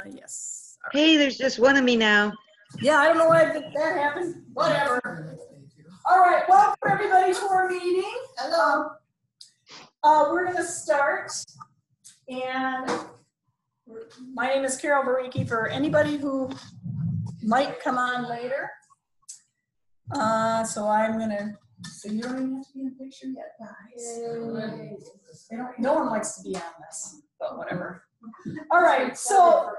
Yes. Hey, there's just one of me now. Yeah, I don't know why that happened. Whatever. All right, welcome everybody to our meeting. Hello. We're going to start, and my name is Carol Baricki for anybody who might come on later. So I'm going to, so you don't even have to be in the picture yet, guys. No one likes to be on this, but whatever. All right, so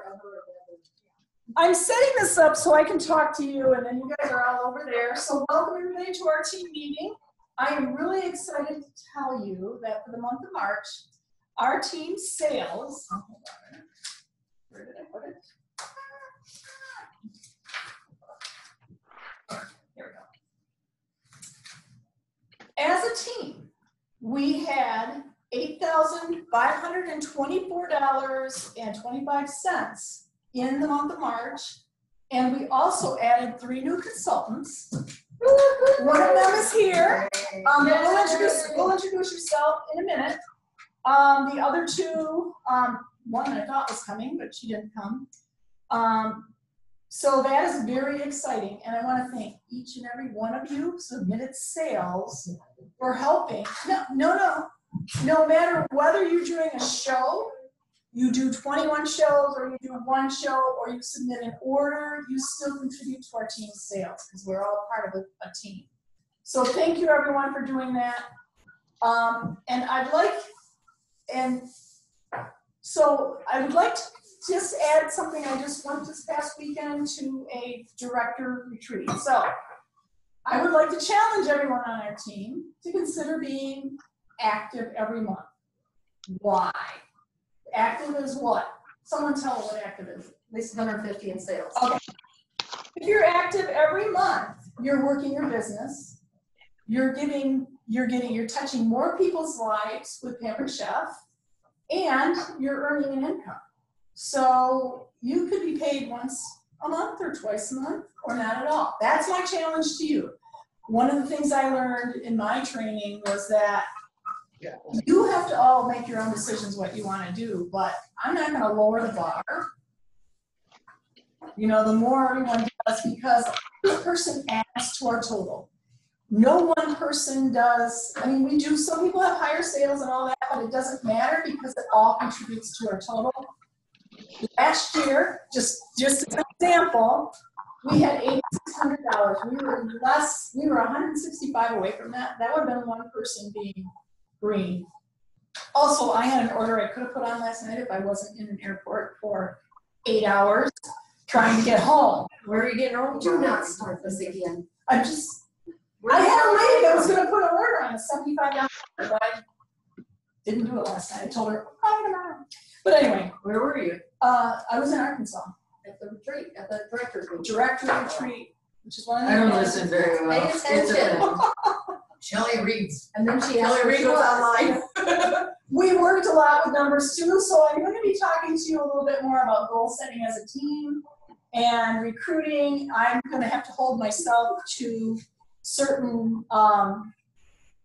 I'm setting this up so I can talk to you, and then you guys are all over there. So welcome everybody to our team meeting. I am really excited to tell you that for the month of March, our team sales, where did I put it? Here we go. As a team, we had $8,524.25 in the month of March, and we also added 3 new consultants. One of them is here. We'll introduce yourself in a minute. The other 2, one I thought was coming, but she didn't come. So that is very exciting, and I want to thank each and every one of you who submitted sales for helping. No matter whether you're doing a show, you do 21 shows, or you do 1 show, or you submit an order, you still contribute to our team's sales because we're all part of a team. So thank you everyone for doing that. And so I would like to just add something. I just went this past weekend to a director retreat. So I would like to challenge everyone on our team to consider being active every month. Why? Active is what? Someone tell me what active is. At least 150 in sales. Okay. If you're active every month, you're working your business. You're touching more people's lives with Pampered Chef, and you're earning an income. So you could be paid once a month or twice a month or not at all. That's my challenge to you. One of the things I learned in my training was that you have to all make your own decisions what you want to do, but I'm not going to lower the bar. You know, the more everyone does, because each person adds to our total. No one person does. I mean, we do, some people have higher sales and all that, but it doesn't matter because it all contributes to our total. Last year, just as an example, we had $8,600. We were 165 away from that. That would have been one person being green. Also, I had an order I could have put on last night if I wasn't in an airport for 8 hours trying to get home. Where are you getting home? Do not start this again. I had a lady that was going to put an order on a $75, but I didn't do it last night. I told her, oh, tomorrow. But anyway. Where were you? I was in Arkansas. At the retreat, at the director's retreat. Director retreat, which is one of the I don't listen very well. Pay attention. Shelley reads. And then she asked Shelley reads online. We worked a lot with numbers too, so I'm going to be talking to you a little bit more about goal setting as a team and recruiting. I'm going to have to hold myself to certain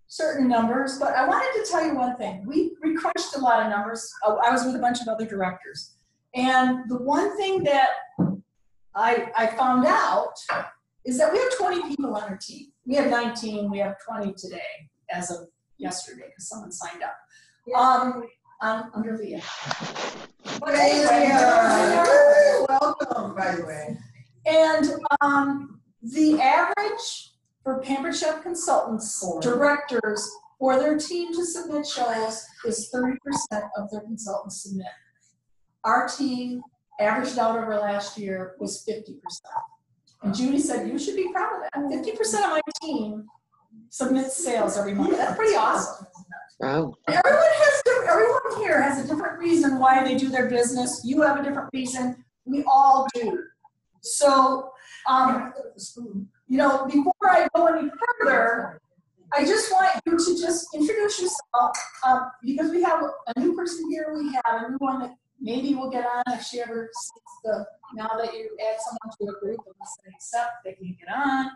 numbers, but I wanted to tell you one thing. We crunched a lot of numbers. I was with a bunch of other directors, and the one thing that I found out is that we have 20 people on our team. We have 19, we have 20 today as of yesterday because someone signed up. Under Leah. But anyway, welcome, by the way. And the average for Pampered Chef consultants, directors, for their team to submit shows is 30% of their consultants submit. Our team averaged out over last year was 50%. And Judy said, you should be proud of that. 50% of my team submits sales every month. That's pretty awesome. Wow. Everyone here has a different reason why they do their business. You have a different reason. We all do. So, you know, before I go any further, I just want you to just introduce yourself because we have a new person here. We have a new one that maybe we'll get on if she ever sees now that you add someone to a group and they accept, they can get on.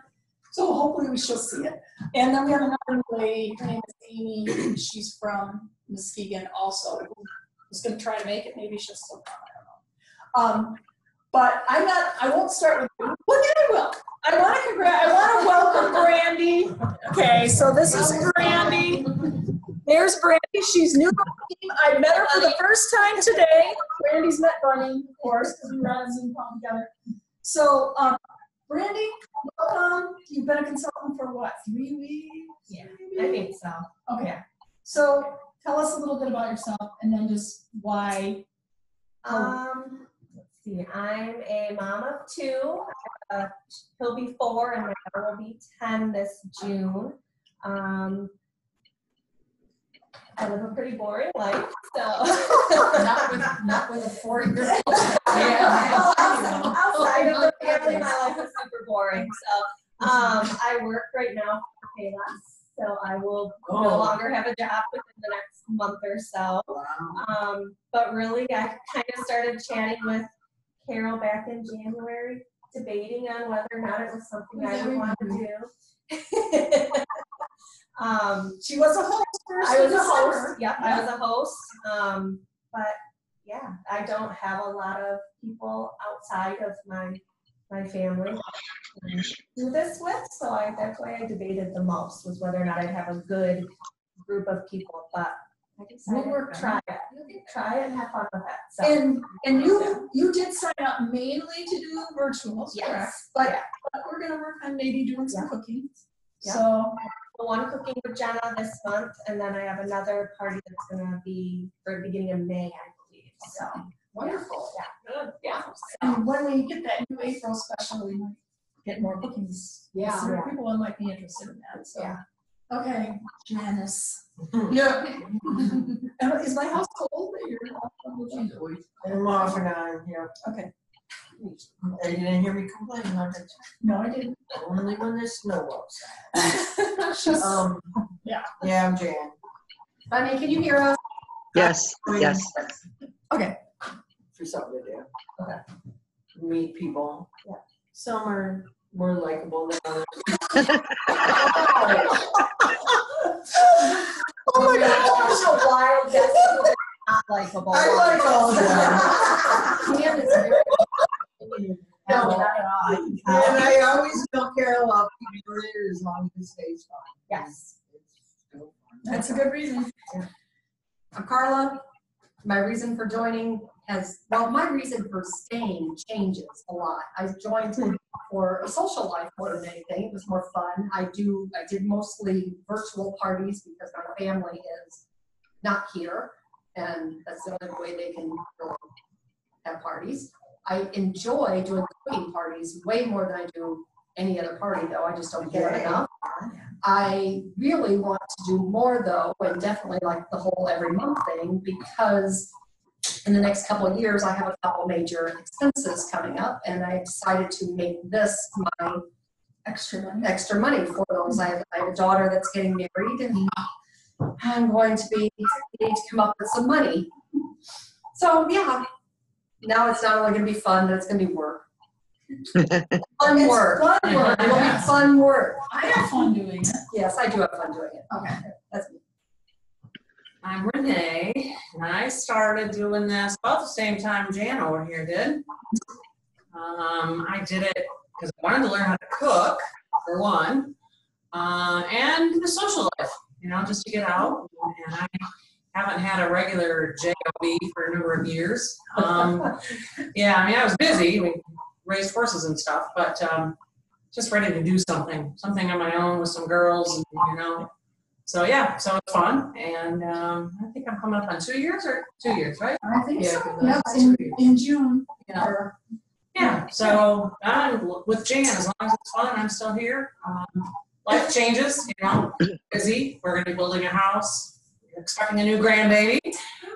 So hopefully we shall see it. And then we have another lady, her name is Amy. She's from Muskegon also. Who's going to try to make it. Maybe she'll still come, I But I won't start with you. Well, then I will. I want to welcome Brandy. Okay, so this is Brandy. There's Brandy. She's new to the team. I met her for the first time today. Brandy's met Bunny, of course, because we were on a Zoom call together. So, Brandy, welcome. You've been a consultant for what, 3 weeks? Yeah, I think so. Okay. So tell us a little bit about yourself and then just why. Let's see. I'm a mom of 2. He'll be 4 and my daughter will be 10 this June. I live a pretty boring life, so. Not with a 4-year-old. Well, outside of the family, my life is super boring. So, I work right now for Payless, so I will no longer have a job within the next month or so. But really, I kind of started chatting with Carol back in January, debating on whether or not it was something I would want to do. She was a host first. I was a host. Yep, I was a host. But yeah, I don't have a lot of people outside of my family to do this with, so that's why I debated the most, was whether or not I'd have a good group of people. But I decided try it. Try it and have fun with it. So. And you did sign up mainly to do virtuals, correct? But we're gonna work on maybe doing some cooking. Yeah. So one cooking with Jenna this month, and then I have another party that's gonna be for the beginning of May, I believe. So Wonderful. yeah, yeah. and when we get that new April special, we might get more bookings. Yeah. So people might be interested in that. So Yeah. okay, Janice. Yeah. Is my house cold that you're I'm off and on, yeah. Okay. You didn't hear me complaining on it. No, I didn't. Only when there's snow outside. Yeah, I'm Jan. Bunny, can you hear us? Yes, yes. Okay. For something to do. Okay. Meet people. Yeah. Some are more likable than others. Oh my God. There's a wild guess who is not likable. I like all of them. Dan is very. No, not at all. And I always tell Carol I'll keep you later as long as it stays fun. Yes. It's still fun. That's a good reason. Carla, my reason for joining my reason for staying changes a lot. I joined for a social life more than anything. It was more fun. I did mostly virtual parties because my family is not here, and that's the only way they can really have parties. I enjoy doing cooking parties way more than I do any other party, though. I just don't get enough. I really want to do more, though, and definitely like the whole every month thing, because in the next couple of years, I have a couple major expenses coming up, and I decided to make this my extra money for those. I have a daughter that's getting married, and I'm going to need to come up with some money. So yeah, now it's not only going to be fun, but it's going to be work. Fun work. Fun work. It'll be fun work. I have fun doing it. Yes, I do have fun doing it. Okay. That's me. I'm Renee, and I started doing this about the same time Jan over here did. I did it because I wanted to learn how to cook, for one, and the social life, just to get out. And I haven't had a regular JOB for a number of years. Yeah, I was busy. We raised horses and stuff, but just ready to do something on my own with some girls, and, So yeah, so it's fun, and I think I'm coming up on 2 years, right? I think Yeah, so. because Yep, that's in June. Yeah. Yeah, so I'm with Jan, as long as it's fun, I'm still here. Life changes, busy. We're gonna be building a house, expecting a new grandbaby,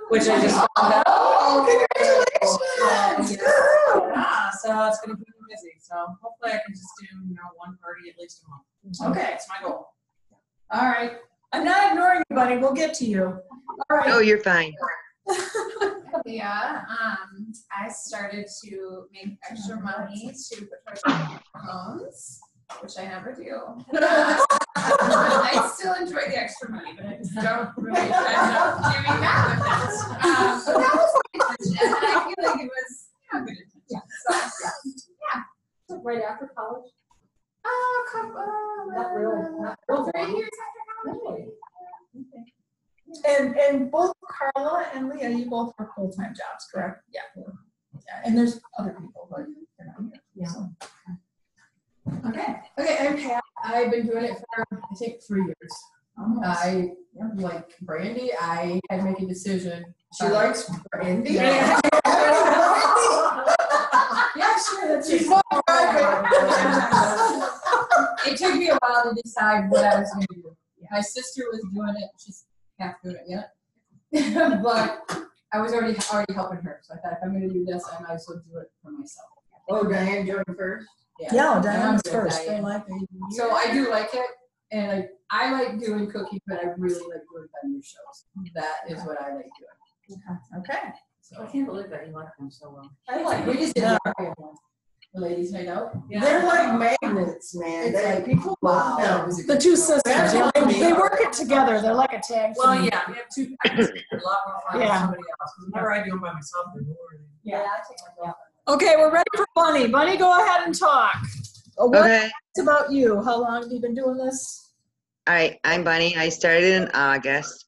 which I just found out. Oh, congratulations! Yeah, so it's gonna keep me busy. So hopefully I can just do, one party at least a month. So Okay. that's my goal. All right. I'm not ignoring you, buddy. We'll get to you. All right. Oh, you're fine. Yeah, I started to make extra money to put towards homes, which I never do. I still enjoy the extra money, but I just don't really end up doing that with it. So that was my intention, and I feel like it was, Right after college? Not real 3 years after college. And both Carla and Leah, you both work full-time jobs, correct? Yeah. And there's other people, but they're not here. Yeah. So. Okay, I'm Pat. I've been doing it for, I think, 3 years. I like Brandy. I had to make a decision. She likes Brandy. Yeah. Yeah, sure, that's She's just. not It took me a while to decide what I was going to do. My sister was doing it. She's half doing it yet. But I was already helping her. So I thought if I'm going to do this, I might as well do it for myself. Oh, Diane joined first? Yeah, Diane's first. Diane. They like So I do like it. And I like doing cooking, but I really like doing vendor shows. That is what I like doing. Okay. So I can't believe that you like them so well. I like, we just did a the ladies' night out. They're like magnets, man. It's They, like, people love them. The two sisters, That's what I mean. they work it together. They're like a tag team. Well, yeah, we have two. I just a lot more fun with Yeah. somebody else. Because whenever I do them by myself, they're boring. Yeah, I take my girlfriend. Okay, we're ready for Bunny. Bunny, go ahead and talk. What Okay. about you? How long have you been doing this? All right, I'm Bunny. I started in August.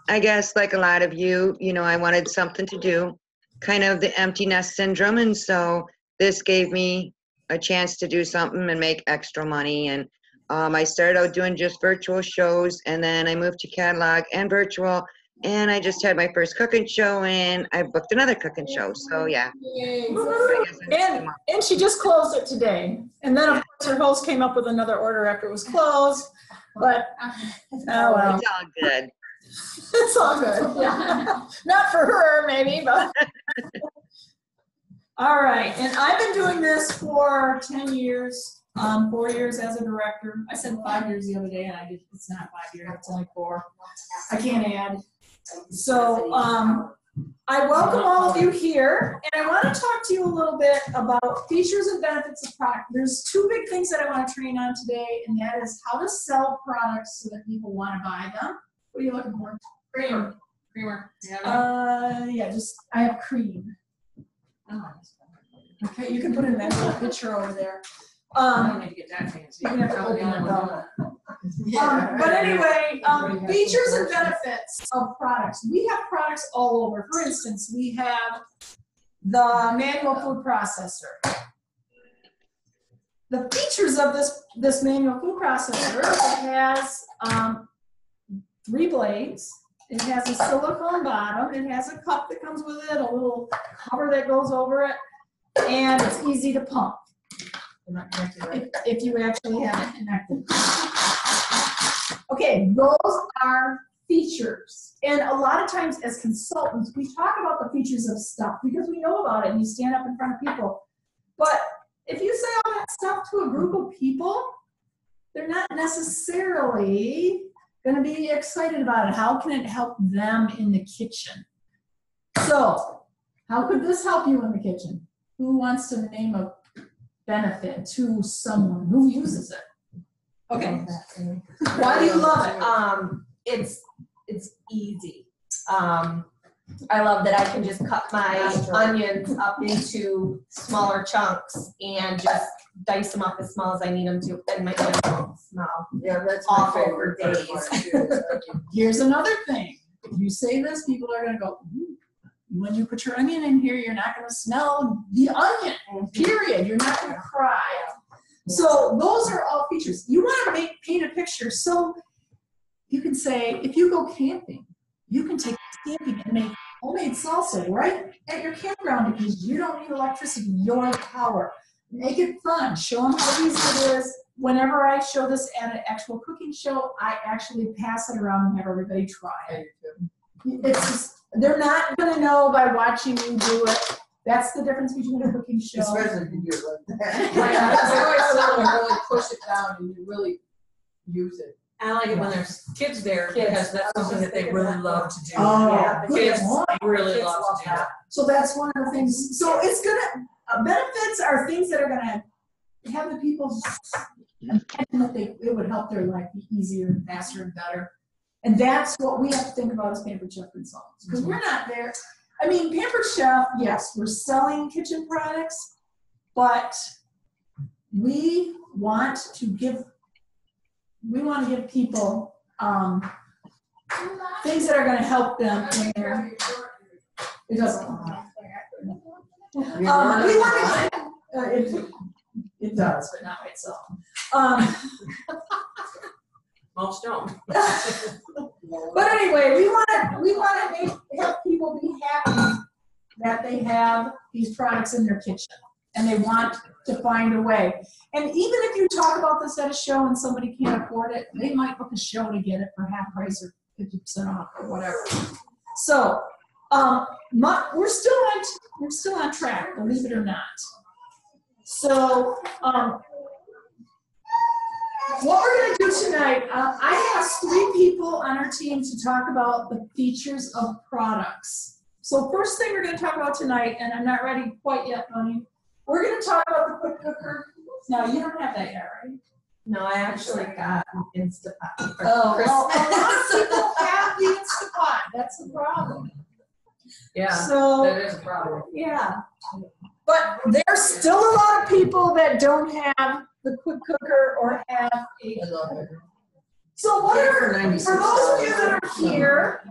I guess like a lot of you, I wanted something to do, kind of the empty nest syndrome. And so this gave me a chance to do something and make extra money. And I started out doing just virtual shows, and then I moved to catalog and virtual. And I just had my first cooking show, and I booked another cooking show. So yeah. I guess I'm- And she just closed it today. And then of course her host came up with another order after it was closed. But oh well, It's all good. it's all good. Yeah. Not for her maybe, but. All right, and I've been doing this for 10 years, 4 years as a director. I said 5 years the other day, and it's not 5 years, it's only 4. I can't add. So I welcome all of you here, and I want to talk to you a little bit about features and benefits of product. There's 2 big things that I want to train on today, and that is how to sell products so that people want to buy them. What are you looking for? Creamer. Yeah. Yeah, I have cream. Okay, you can put in that little picture over there. I don't need to get that fancy. You can have to Probably open the it only one. up. But anyway, features and benefits of products. We have products all over. For instance, we have the manual food processor. The features of this manual food processor, it has 3 blades. It has a silicone bottom. It has a cup that comes with it, a little cover that goes over it, and it's easy to pump. If you actually have it connected. Okay, those are features. And a lot of times as consultants, we talk about the features of stuff because we know about it and you stand up in front of people. But if you say all that stuff to a group of people, they're not necessarily going to be excited about it. How can it help them in the kitchen? So, how could this help you in the kitchen? Who wants to name a benefit to someone who uses it? Okay. Why do you love it? It's easy. I love that I can just cut my onions up into smaller chunks and just dice them up as small as I need them to, and my onions won't smell. Yeah, that's my Awful favorite for part days. too. Here's another thing. If you say this, people are going to go, ooh. When you put your onion in here, you're not going to smell the onion, period. You're not going to cry. So those are all features. You want to paint a picture. So you can say, if you go camping, you can take camping and make homemade salsa right at your campground because you don't need electricity, your power. Make it fun. Show them how easy it is. Whenever I show this at an actual cooking show, I actually pass it around and have everybody try it. It's just, they're not going to know by watching you do it. That's the difference between a cooking show. Especially if you do it like that. I always want to really push it down and you really use it. I like it when there's kids there Kids. because that's something that they really love to do. Oh, Yeah, good Kids point. really Kids love love to do that. that. So that's one of the things. So it's gonna benefits are things that are gonna have the people imagine that it would help their life be easier and faster and better. And that's what we have to think about as Pampered Chef consultants, because we're not there. I mean, Pampered Chef, yes, we're selling kitchen products, but we want to give people things that are going to help them in their. It doesn't. We want to. It does, but not by itself. Most don't. But anyway, we want to help people be happy that they have these products in their kitchen, and they want to find a way. And even if you talk about this at a show and somebody can't afford it, they might book a show to get it for half price or 50% off or whatever. So we're still on track, believe it or not. So what we're going to do tonight, I asked 3 people on our team to talk about the features of products. So first thing we're going to talk about tonight, and I'm not ready quite yet, Bunny, we're going to talk about the quick cooker. Now, you don't have that yet, right? No, I actually got an Instapot for Oh, Christmas. well, a lot of people have the Instapot. That's the problem. Yeah, So, that is a problem. yeah. But there's still a lot of people that don't have the quick cooker or have a. So what are, for those of you that are here,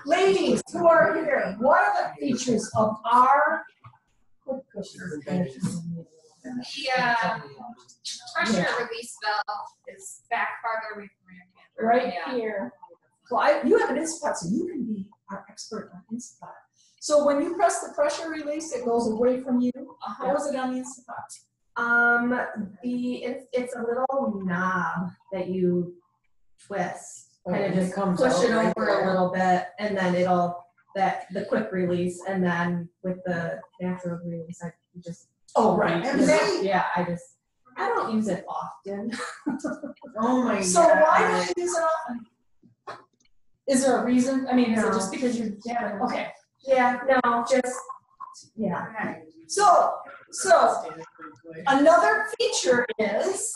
ladies who are here, what are the features of our quick cooker? The pressure release valve is back farther away from your hand. Right Yeah. here. So you have an Instapot, so you can be our expert on Instapot. So when you press the pressure release, it goes away from you. How is it on the Instapot? It's a little knob that you twist, kind of it just comes push out it right over there. a little bit, and then the quick release, and then with the natural release, I just. Oh, right. And they, I don't use it often. Oh my god. so why don't you use it often? Is there a reason? I mean, is it just because you're, yeah, okay. Yeah, no, just, yeah. So another feature is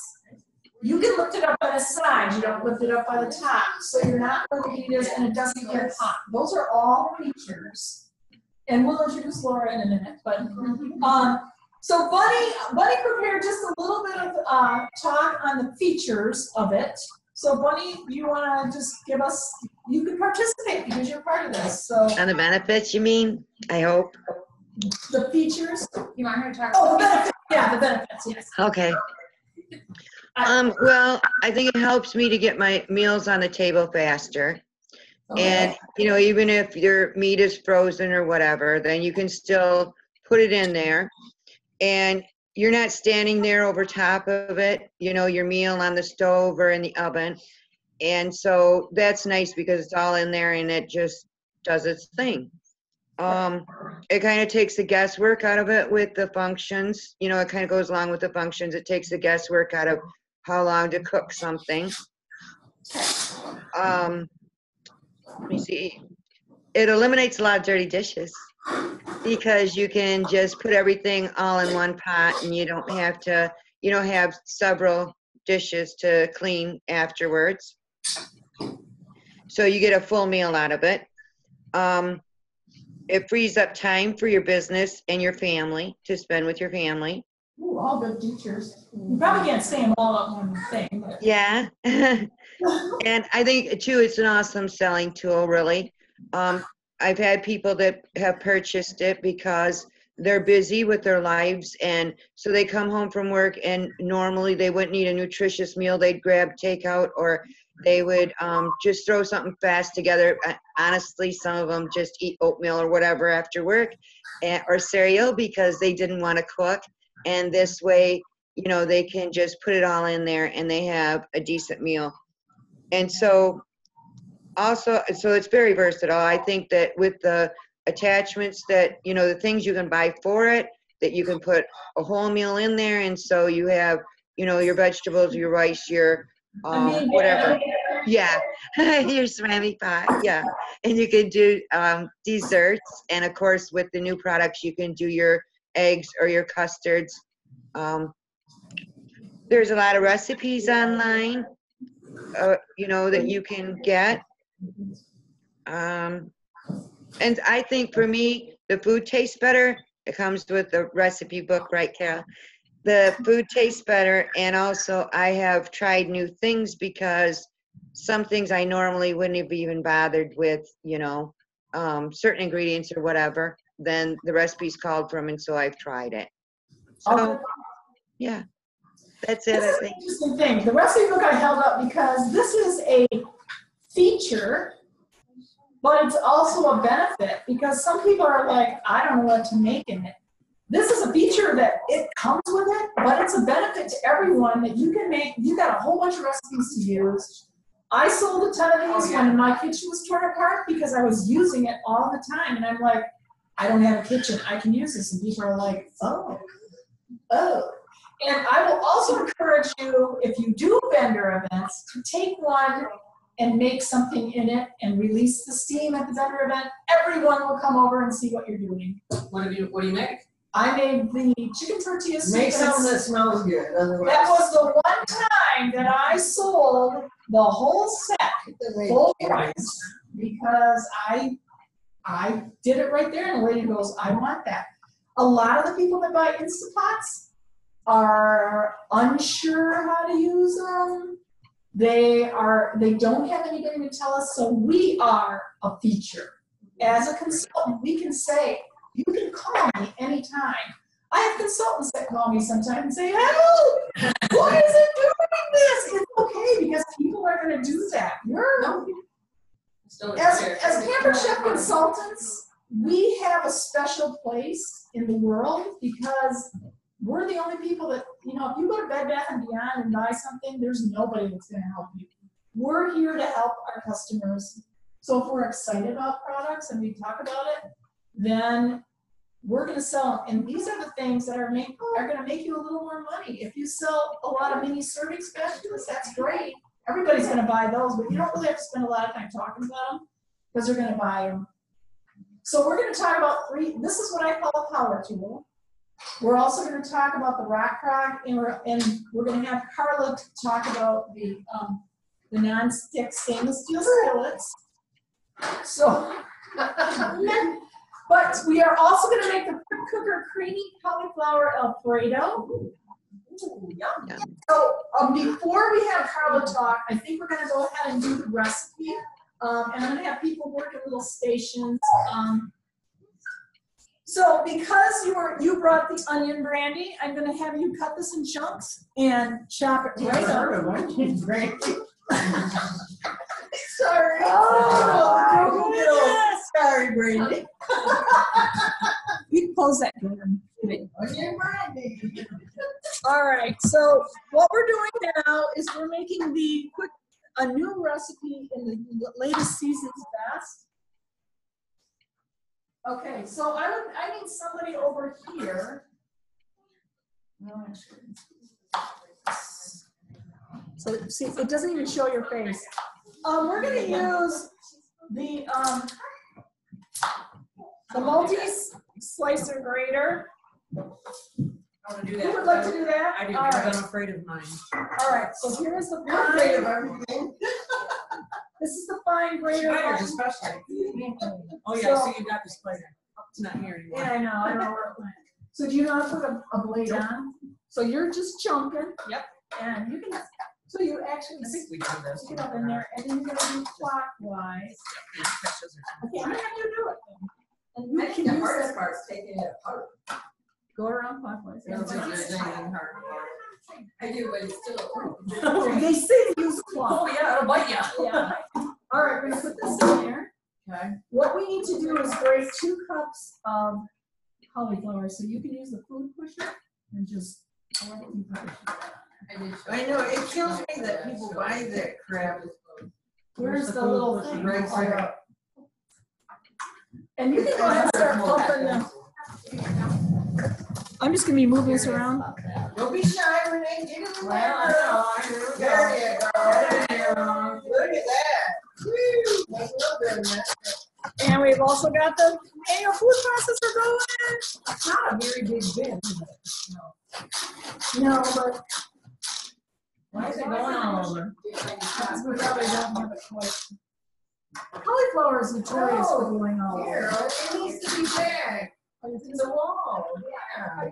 you can lift it up by the side. You don't lift it up by the top. So you're not going to heat it and it doesn't get hot. Those are all features. And we'll introduce Laura in a minute. But so Bunny prepared just a little bit of talk on the features of it. So Bunny, you want to just give us, you can participate because you're part of this. So On the benefits, you mean? I hope. the features. You want her to talk Oh, the about benefits. Yeah, the benefits, yes. Okay. Well, I think it helps me to get my meals on the table faster. And, even if your meat is frozen or whatever, then you can still put it in there. And you're not standing there over top of it, your meal on the stove or in the oven. And so that's nice because it's all in there and it just does its thing. It kind of takes the guesswork out of it with the functions. It kind of goes along with the functions. It takes the guesswork out of how long to cook something. Let me see. It eliminates a lot of dirty dishes because you can just put everything all in one pot and you don't have to, have several dishes to clean afterwards. So you get a full meal out of it. It frees up time for your business and your family to spend with your family. Ooh, all good features. You probably can't say them all up one thing. But. Yeah. And I think, too, it's an awesome selling tool, really. I've had people that have purchased it because they're busy with their lives, and so they come home from work, and normally they wouldn't eat a nutritious meal. They'd grab takeout, or they would just throw something fast together. Honestly, some of them just eat oatmeal or whatever after work, or cereal because they didn't want to cook. And this way, they can just put it all in there and they have a decent meal. And so also, it's very versatile. I think that with the attachments that, the things you can buy for it, that you can put a whole meal in there. And so you have, your vegetables, your rice, your whatever. Yeah, your Swami pot. Yeah. And you can do desserts. And of course, with the new products, you can do your eggs or your custards. There's a lot of recipes online, that you can get. And I think for me, the food tastes better. It comes with the recipe book, right, Carol? The food tastes better, and also I have tried new things because some things I normally wouldn't have even bothered with, certain ingredients or whatever. Then the recipe's called from, and so I've tried it. So, yeah, that's it, This I is an think. interesting thing. The recipe book I held up because this is a feature, but it's also a benefit because some people are like, I don't know what to make in it. This is a feature that it comes with it, but it's a benefit to everyone that you can make. You got a whole bunch of recipes to use. I sold a ton of these when my kitchen was torn apart because I was using it all the time. And I'm like, I don't have a kitchen. I can use this. And people are like, oh. And I will also encourage you, if you do vendor events, to take one and make something in it and release the steam at the vendor event. Everyone will come over and see what you're doing. What do you make? I made the chicken tortilla soup. Make something that smells good. Otherwise, That was the one time that I sold the whole set full price because I did it right there, and the lady goes, I want that. A lot of the people that buy Instapots are unsure how to use them. They don't have anybody to tell us, so we are a feature. As a consultant, we can say, you can call me anytime. I have consultants that call me sometimes and say, help! Why is it doing this? It's okay because people are going to do that. As Pampered Chef consultants, we have a special place in the world because we're the only people that, if you go to Bed Bath & Beyond and buy something, there's nobody that's going to help you. We're here to help our customers. So if we're excited about products and we talk about it, then we're going to sell them. And these are the things that are going to make you a little more money. If you sell a lot of mini serving spatulas, that's great. Everybody's going to buy those, but you don't really have to spend a lot of time talking about them because they're going to buy them. So we're going to talk about this is what I call a power tool. We're also going to talk about the Rock Crock, and we're going to have Carla talk about the non-stick stainless steel skillets. So, but we are also going to make the quick cooker creamy cauliflower Alfredo. Ooh, yum. So before we have Carla talk, I think we're going to go ahead and do the recipe. And I'm going to have people work at little stations. So because you brought the onion brandy, I'm going to have you cut this in chunks and chop it right up. Sorry. Oh, sorry, Brandy. You can close that door. Onion brandy. All right. So what we're doing now is we're making a new recipe in the latest season's best. Okay, so I need somebody over here. No, so see, it doesn't even show your face. We're going to use the multi-slicer grater. I want to do that. Who would like to do that? I do, All because right. I'm afraid of mine. All right, so here's the I'm afraid of fine. everything. This is the fine grater. Spiders especially. Oh yeah, So- so you got the spider. It's not here anymore. Yeah, I know. I don't know where it went. So do you know how to put a blade on? So you're just chunking. Yep. And you can. So you actually I think we do this. stick it up in there, and then you're gonna do clockwise. Okay, I'm gonna have you do it. And you I can think the use hardest that. part is taking it apart. Go around clockwise. I don't think there's anything hard. I do, but it's still. They say use cloth. Oh yeah, it'll bite you. Yeah. All right, we're gonna put this in there. Okay. What we need to do is grate 2 cups of cauliflower. So you can use the food pusher and just. I know, it kills me that people buy that crap. Where's the little thing? Right there. And you can go ahead and start pumping them. I'm just gonna be moving this around. Don't be shy, Renee, get it in Well, there. There you go. Look at that. Woo, that's real good, man. And we've also got the manual food processor going in. It's not a very big bin, is it? No, but Why is it going all over? because we probably don't have it quite. Cauliflower is notorious for going all over. Here, it needs to be back. It's in the wall. Yeah.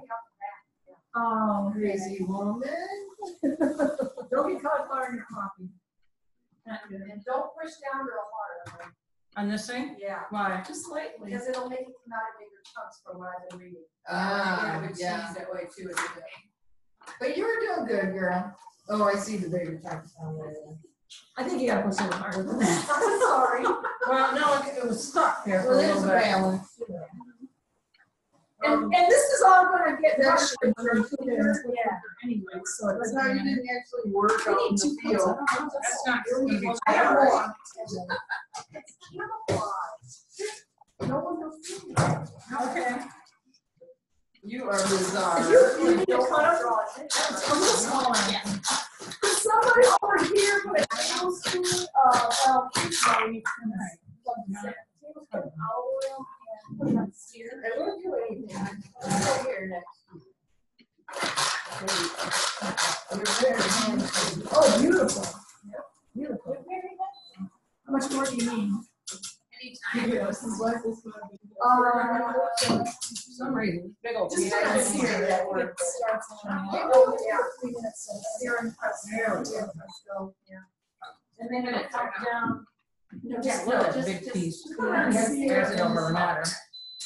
Oh, Crazy woman. don't be cauliflower in your coffee. And don't push down real hard. On this thing? Yeah, Why? Just lightly. because it'll make it come out in bigger chunks from what I've been reading. Ah, But yeah. cheese that way too, isn't it? But you were doing good, girl. Oh, I see the bigger chunks on there. I think you gotta push a little harder than that. I'm sorry. Well, no, it was stuck there for Well, a there's little a bit. balance. And this is all gonna get crushed and cooked anyway, so it But doesn't no, you matter. didn't actually work out in the field. That's not gonna be I have hard. one. It's camouflage. No one knows. Okay. You are bizarre. You need to cut up a little smaller. Could somebody over here put a tablespoon of, well, maybe tablespoon of olive oil and put it on sear. I won't do anything. I'm here next week. You're very handsome. Oh, beautiful. Beautiful. How much more do you need? Anytime. For some reason, big old Just piece. put it on sear, that works. Oh, yeah, 3 minutes. Sear and press. And then it'll come down. No, Just let it big piece. There's it over the matter.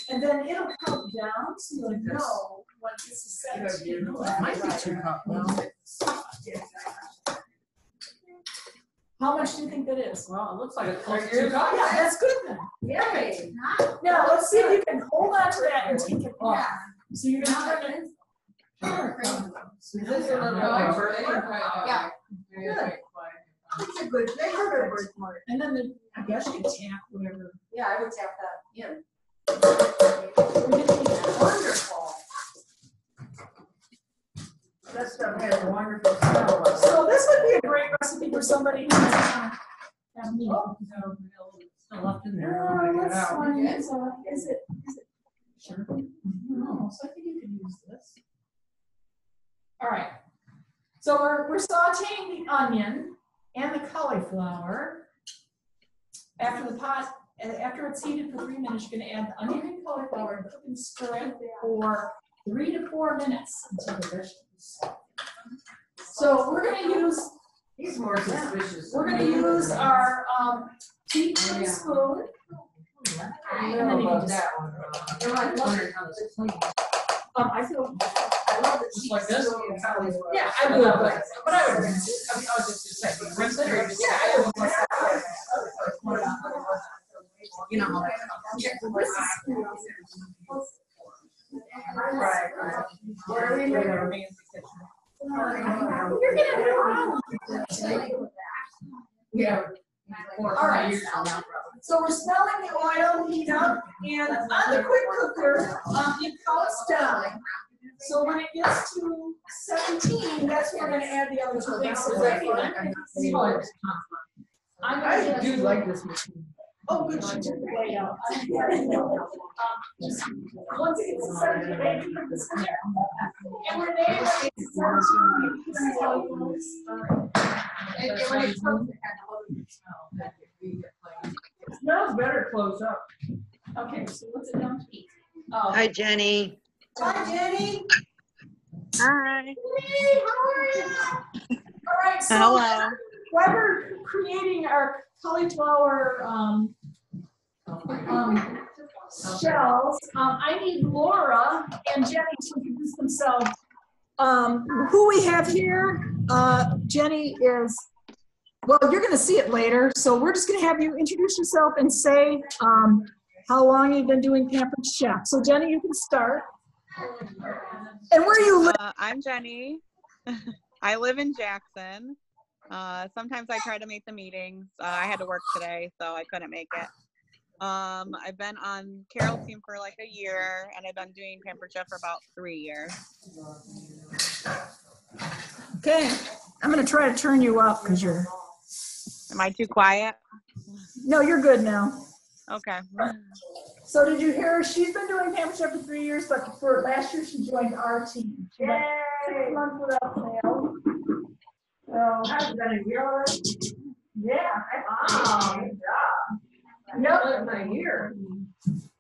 And then it'll come down, so you'll know when this is set. That might be too hot. How much do you think that is? Well, it looks like it's close Are to you- 2 cups. Yeah, that's good then. Yay. Now, let's see if you can hold on to that and take it off. So you're gonna turn it. Is this a little Yeah. It's a good thing for the birthmark. And then I guess you can tap whatever. Yeah, I would tap that in. Wonderful. That stuff has a wonderful smell. So this would be a great recipe for somebody who doesn't want to have meat. Still left in there. Oh, We'll get it that's out. fine. Is it? Sure. No, so I think you can use this. All right. So we're sauteing the onion and the cauliflower. After it's heated for 3 minutes, you're gonna add the onion and cauliflower and cook and stir it for 3 to 4 minutes until the vegetables. So we're gonna use He's more suspicious. We're gonna use our teaspoon spoon. I And then know you can about just, that one. I feel, I love it. Just like this? Yeah, I would, but I would. I was just saying, rinse it or just. Yeah, I would. You know how that. Right. Where are we going? You're getting Yeah. All right. So we're smelling the oil heat up, and on the quick cooker, it counts down. So when it gets to 17, that's when we're gonna add the other two things. So right here, I'm I gonna do like this machine. Oh, good, she took the way out. Just once it gets to 17, maybe put this in there. And we're naming it 17. And when it comes, it has a little bit of smell that we get like. It smells better close up. Okay, so what's it down to? Hi, Jenny. Hi, Jenny. Hi. Hey, how are you? All right, so Hello. while we're creating our cauliflower shells, I need Laura and Jenny to introduce themselves. Who we have here, Jenny is, well, you're gonna see it later, so we're just gonna have you introduce yourself and say how long you've been doing Pampered Chef. So Jenny, you can start. And where you live? I'm Jenny. I live in Jackson. Sometimes I try to make the meetings. I had to work today, so I couldn't make it. I've been on Carol's team for like a year, and I've been doing Pampered Chef for about 3 years. Okay, I'm gonna try to turn you up because you're, Am I too quiet? no, you're good now. Okay. So did you hear, she's been doing Pampered Chef for 3 years, but for last year she joined our team. She went 6 months without fail. So, I've been a year already. yeah, Wow. Good job. Yep, my ear.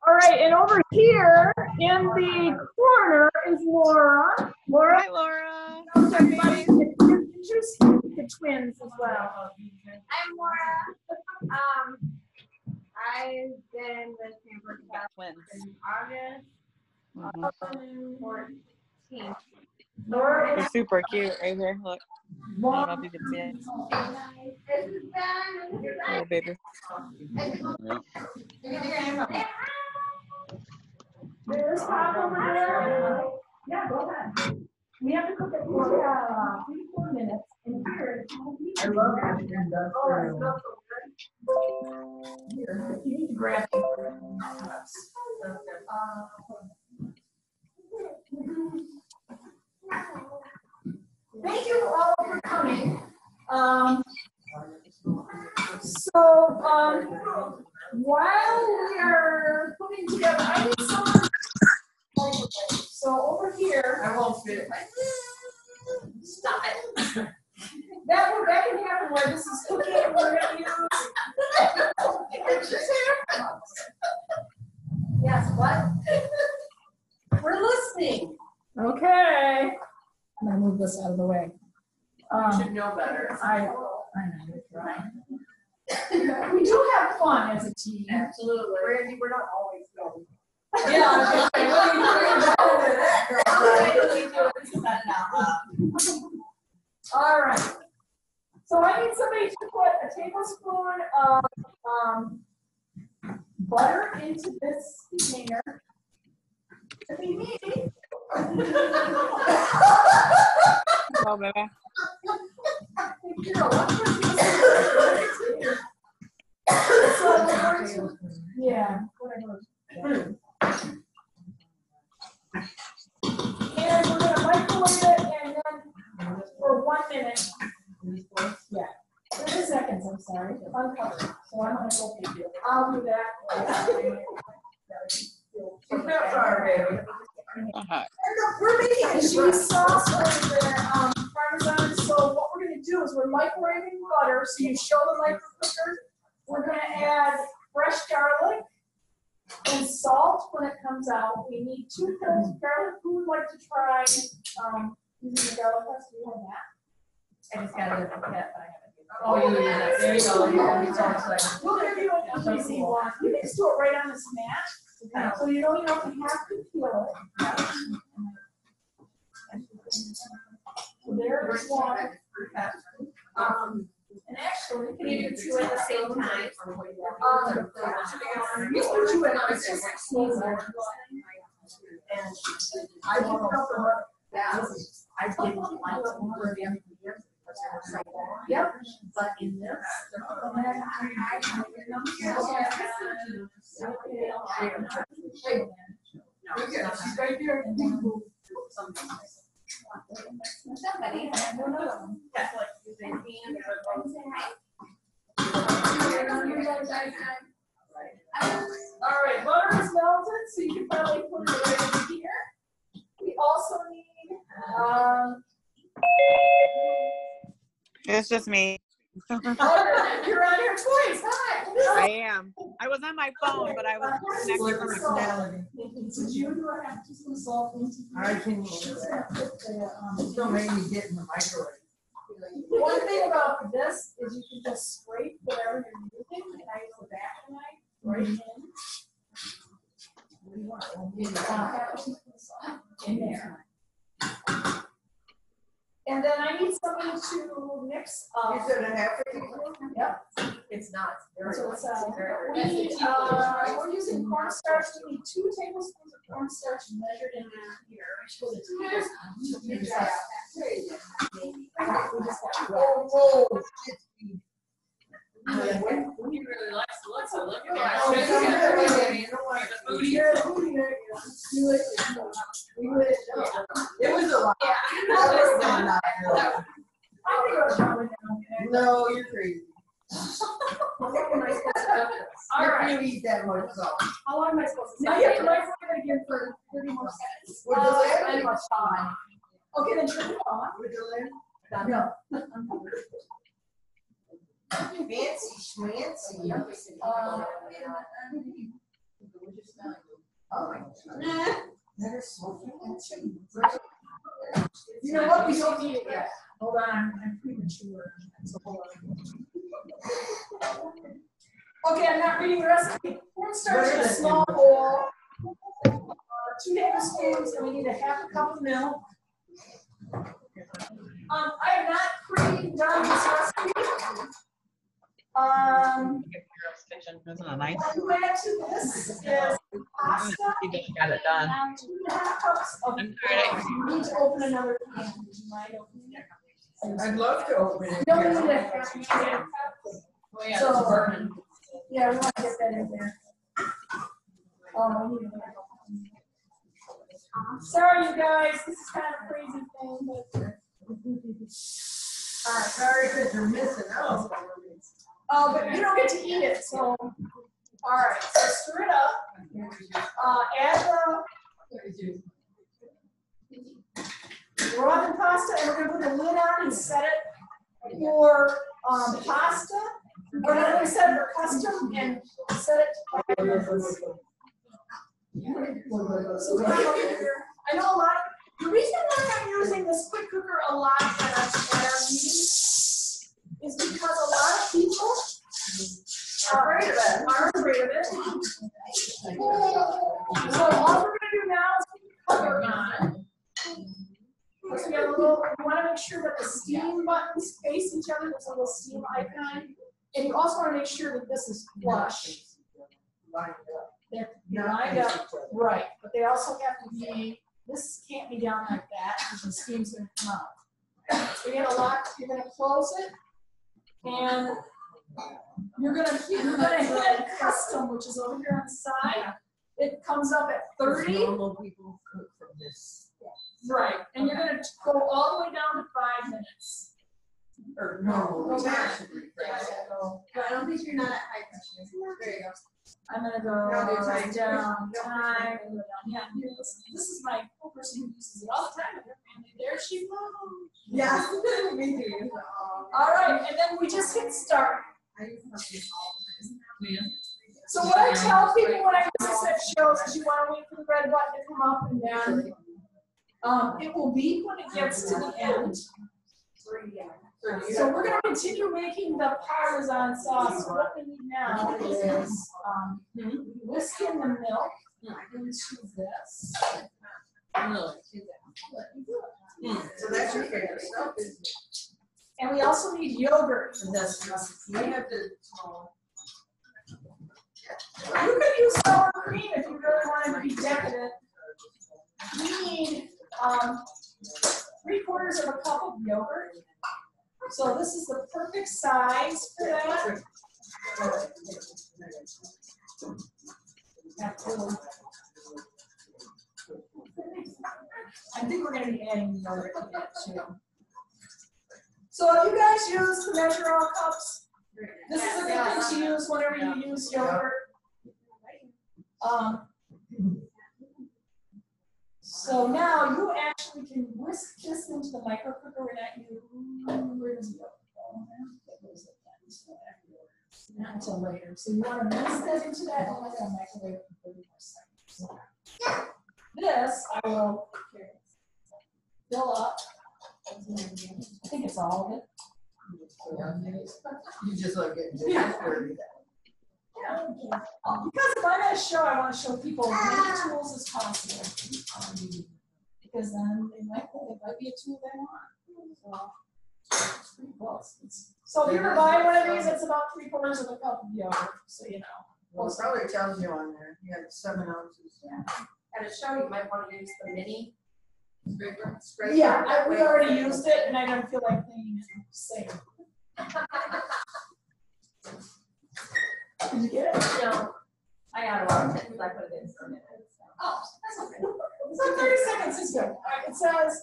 All right, and over here in the corner is Laura. Laura, Hi, Laura. how's everybody? Introduce the twins as well. I'm Laura. I've been with Pampered Got Chef twins. in August Mhm. 14. Laura They're is super cute right here. Look. I don't know if you can see it. This is Ben. This is Little baby. There's Pop over there. Yeah, go ahead. We have to cook it for 3 to 4 minutes. And here, I love that industrial. here, you need to grab it. Thank you all for coming. While we are putting together, I need someone. So over here. I won't fit. Stop it. That can happen where this is cooking and we're gonna use. Yes, what? We're listening. Okay. I'm gonna move this out of the way. You should know better. I know, you're trying. We do have fun as a team. Absolutely. Randy, we're not always going. Yeah. All right. So I need somebody to put a tablespoon of butter into this container. It'd be me. Oh, baby. Yeah, whatever. And we're gonna microwave it and then for 1 minute. Yeah, 30 seconds, I'm sorry, uncovered. So I'm gonna go for you. I'll do that. She's not far, baby. Uh-huh. We're making a cheese sauce over there, Parmesan. So what we're gonna do is we're microwaving butter. So you show the micro cooker. We're gonna add fresh garlic and salt when it comes out. We need 2 cloves of garlic. Who would like to try using the garlic press? Do you have that? I just got it at the pet, but I haven't. Oh, you there you go. It's all excited. We'll give you a easy one. You can just do it right on the mat. So you don't even have to peel it. So there's one. And actually, we can even do 2 at the same time. You can do it on a slow. And I will cover that. I didn't like to over the other years. Yep, but in this. She's right there. Somebody. All right, butter is melted, so you can probably put it right in here. We also need, It's just me. you're on here twice, hi. I am. I was on my phone, but I was connected from my phone. Did you do I have to some salt into here? I can. Don't make me get in the microwave. One thing about this is you can just scrape whatever you're using, and I use the back knife right in. What do you want? Have a teaspoon of salt in there. And then I need somebody to mix up. You said a half a teaspoon? Yep. It's not. So it's, we're using cornstarch. We need 2 tablespoons of cornstarch measured in here. We just got Whoa. He really likes to look, so look at Oh, that. you know what? Do it. It was a lot. I think I was probably down there. No, you're crazy. All You're right. gonna eat that much salt. How long am I supposed to? Now you have to microwave it again for 30 more seconds. With the lid? Pretty much fine. Okay, then turn it on. With the lid? No. Fancy schmancy. Oh my God. That is so fancy. You know what, we don't need it yet. Hold on, I'm premature. So hold on. Okay, I'm not reading the recipe. Cornstarch in a small bowl. 2 tablespoons, and we need a half a cup of milk. I have not pre-done this recipe. Isn't it nice? What you add to this is pasta. You just got it done. 2.5 cups of I'm sorry. You need to open another can. Would you mind opening it? I'd love to open it. No, we need a half a can. Oh, yeah, So, it's burning. Yeah, we want to get that in there. Oh, we need a Sorry, you guys, this is kind of a crazy thing, but. Sorry that you're missing out. Oh, but you don't get to eat it, so. All right, so stir it up. Add the raw pasta, and we're gonna put the lid on and set it for pasta. Or no, we set it for custom and set it to 5 minutes. So I know a lot. The reason why I'm using this quick cooker a lot at our meetings is because a lot of people are afraid of it. So all we're gonna do now is put the cover on. So we have a little. We want to make sure that the steam buttons face each other. There's a little steam icon, and you also want to make sure that this is flush. They're lined up, right, but they also have to be, this can't be down like that, because the steam's gonna come out. So you're gonna close it, and you're gonna hit custom, which is over here on the side. It comes up at 30. Normal people cook from this. Right, and you're gonna go all the way down to 5 minutes. Or normal. Yeah. But I don't think you're not at high pressure. There you go. I'm gonna go No, do time. down, time, and go down. Yeah, this is my person who uses it all the time with her family. There she goes. Yeah, me too. All right, and then we just hit start. I use this all the time. So what I tell people when I use this at shows is you want to wait for the red button to come up, and then it will beep when it gets to the end. So we're going to continue making the Parmesan sauce. So what we need now is whisk in the milk into this. So that's your favorite stuff, isn't it? And we also need yogurt for this recipe. You have to. You could use sour cream if you really wanted to be decadent. We need 3/4 of a cup of yogurt. So this is the perfect size for that. I think we're going to be adding yogurt to that too. So if you guys use the measure all cups, this is a good thing to use whenever you use yogurt. So now you actually can whisk this into the micro cooker. We're where does it go? Not until later. So you want to whisk that into that and let it microwave for 30 more seconds. This I will fill up. I think it's all of it. You just like it. Yeah. Yeah. Because if I'm at a show, I want to show people as many tools as possible. Because then it might be a tool they want. So it's pretty close. So if you're buying one of these, it's about 3/4 of a cup of yogurt, so you know. Well, it probably tells you on there. You got 7 ounces. Yeah. At a show, you might want to use the mini scraper. Yeah, we already used it, and I don't feel like cleaning it. Same. Did you get it? No, I got it on because I put it in for a minute. Oh, that's okay. So 30 seconds is good. All right, it says,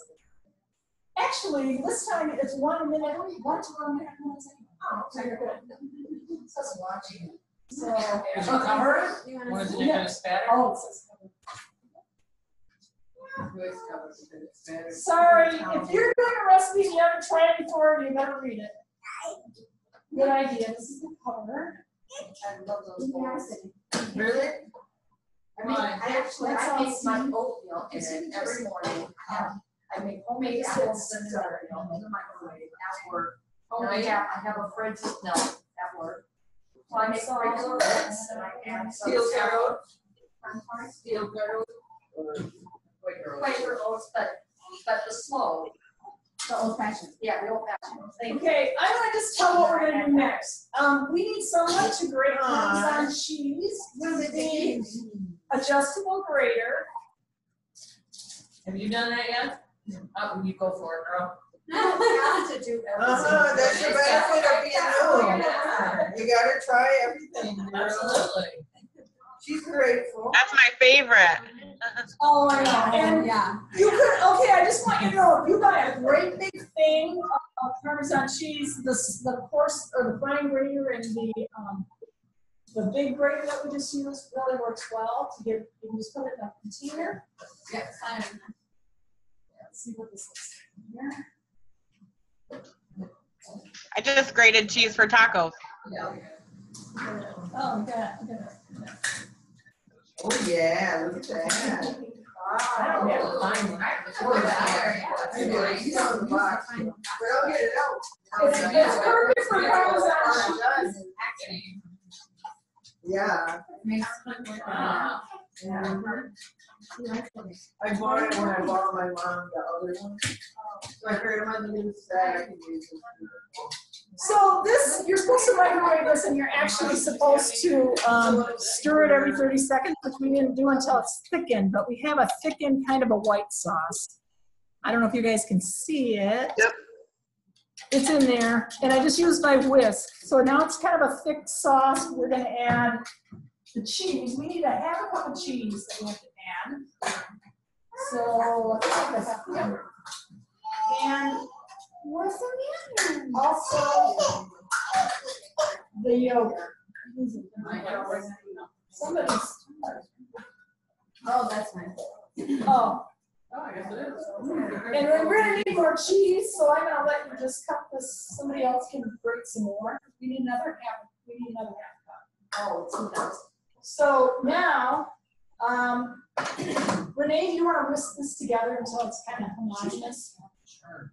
actually, this time it's 1 minute, 1 to 1 minute. Oh, so you're good. It says watching. So, Cover it? What is it, you're gonna spatter? oh, it says cover. Always covers it, it's better. Sorry, if you're doing a recipe and you haven't tried it before, you better read it. Good idea, this is the cover. I love those balls. Really? I mean, I make my oatmeal in Is it it every morning. I make homemade apples and cereal in the microwave at work. And I have a fridge of milk at work. So I make regular oats and I add some. Steel carrot? I'm sorry? Steel carrot? Or Quaker oats? Quaker oats, but the slow. The old fashioned. Yeah, the old fashioned. Thank you. Okay, I'm gonna just tell what we're gonna do next. We need someone to grate Parmesan cheese with the adjustable grater. Have you done that yet? Oh, you go for it, girl. You have to do everything. That's the benefit of being new. You gotta try everything. girl. Absolutely. She's grateful. That's my favorite. Oh, I know, and you could, okay, I just want you to know, if you buy a great big thing of Parmesan cheese, the coarse, or the fine grater and the big grater that we just used really works well to get, you can just put it in a container. Yeah, fine. Let's see what this looks like here. I just grated cheese for tacos. Oh, okay. Oh, yeah, look at that. I don't have to find one. He's on the box. But I'll get it out. It's perfect for Parmesan cheese. Yeah. I bought it when I bought my mom the other one. So I figured my new set, I can use it. So this, you're supposed to microwave this, and you're actually supposed to stir it every 30 seconds, which we didn't do until it's thickened, but we have a thickened kind of a white sauce. I don't know if you guys can see it. Yep. It's in there, and I just used my whisk. So now it's kind of a thick sauce. We're gonna add the cheese. We need a half a cup of cheese that we have to add. So let's add a half a cup. And what's in the also the yogurt. Somebody's. Oh, that's nice. Oh. Oh, I guess it is. And we're gonna need more cheese, so I'm gonna let you just cut this. Somebody else can grate some more. We need another half cup. Oh, it's nice. So now, Renee, do you want to whisk this together until it's kind of homogeneous? Sure.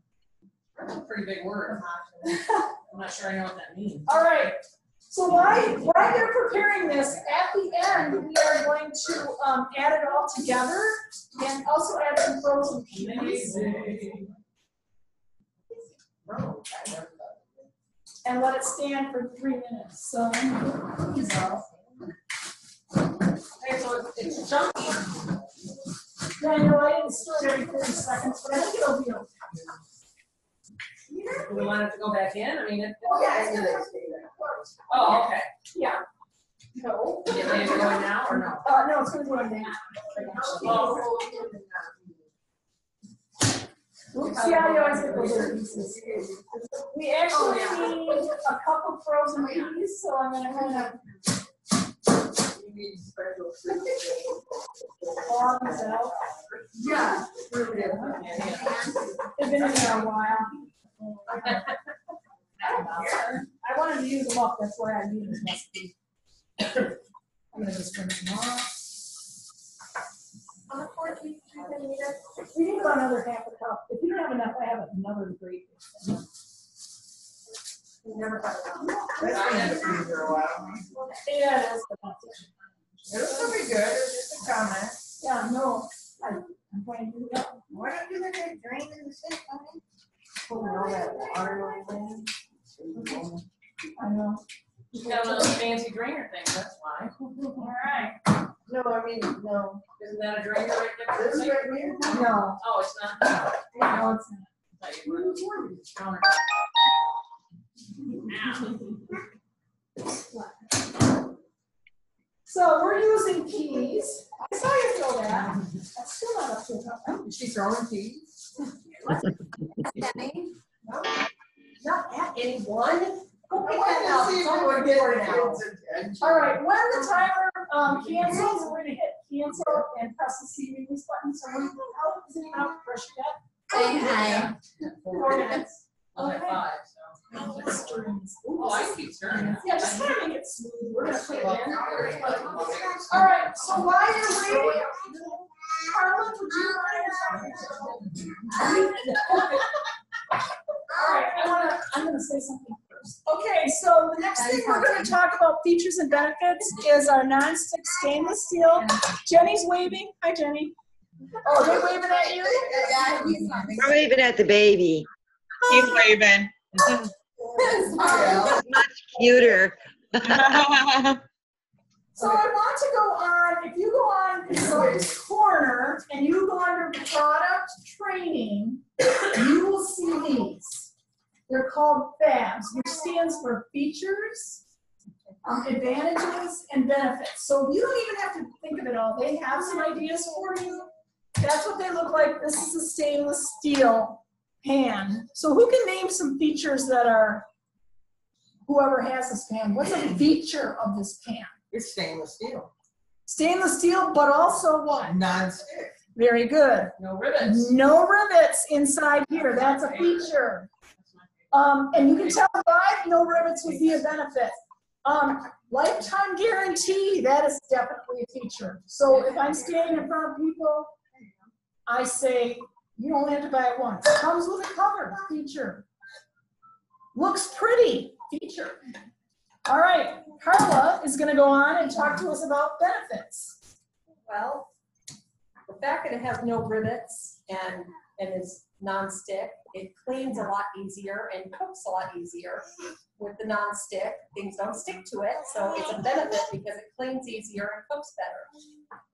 That's a pretty big word. I'm not sure I know what that means. All right. So while they're preparing this, at the end, we are going to add it all together and also add some frozen peas. Amazing. And let it stand for 3 minutes. So, Okay, so it's chunky. yeah, I know I didn't stir it every 30 seconds, but I think it'll be okay. Do we want it to go back in? I mean, Yeah, it's gonna oh, okay. Yeah. No. Is it going now or no? No, it's gonna go in there. Oh. Oops, see how you always get those little pieces. We actually need a cup of frozen peas, so I'm gonna kind of thaw this out. Yeah. They've been in there a while. I wanted to use them up, that's why I needed this recipe. I'm gonna just rinse them off. We need about another half a cup. If you don't have enough, I have another great. Never got it out. That's been in the freezer a while. Yeah, it is. But that's it. It'll still be good, it's just a comment. Yeah, no, I'm trying to do that. Why don't you let it drain in the sink, honey? Putting all that water in. I know. You got one of those fancy drainer things, that's why. All right. No, I mean, no. Isn't that a drainer right there? This right here? No, Oh, it's not? no, it's not. I thought you were counter. So we're using peas. I saw you throw that. That's still not up to a cup. Is she throwing peas? Not at anyone. Go pick I that wanted up. to see if It's we would on get board the now. kids' attention. All right, when the timer cancels, we're gonna hit cancel and press the C release button. So we're isn't out pressure yet. Say hi. 4 minutes. I was at 5, so. Oh, Oh, I Yeah, just kind of make it smooth. We're gonna put it in. All right, so while you're waiting, Carla, would you mind? All right, I'm gonna say something first. Okay, so the next thing we're gonna talk about features and benefits is our non-stick stainless steel. Jenny's waving. Hi, Jenny. Oh, they're waving at you? I'm waving at the baby. He's waving. Much cuter. So I want to go on, if you go on this corner and you go under product training, you will see these. They're called FABs, which stands for features, advantages, and benefits. So you don't even have to think of it all. They have some ideas for you. That's what they look like. This is a stainless steel pan. So who can name some features that are, whoever has this pan, what's a feature of this pan? It's stainless steel. Stainless steel, but also what? Non-stick. Very good. No rivets. No rivets inside here. That's a feature. And you can tell why no rivets would be a benefit. Lifetime guarantee, that is definitely a feature. So if I'm standing in front of people, I say, you only have to buy it once. Comes with a cover, feature. Looks pretty, feature. All right, Carla is gonna go on and talk to us about benefits. Well, the fact that it has no rivets and is non-stick, it cleans a lot easier and cooks a lot easier. With the non-stick, things don't stick to it, so it's a benefit because it cleans easier and cooks better.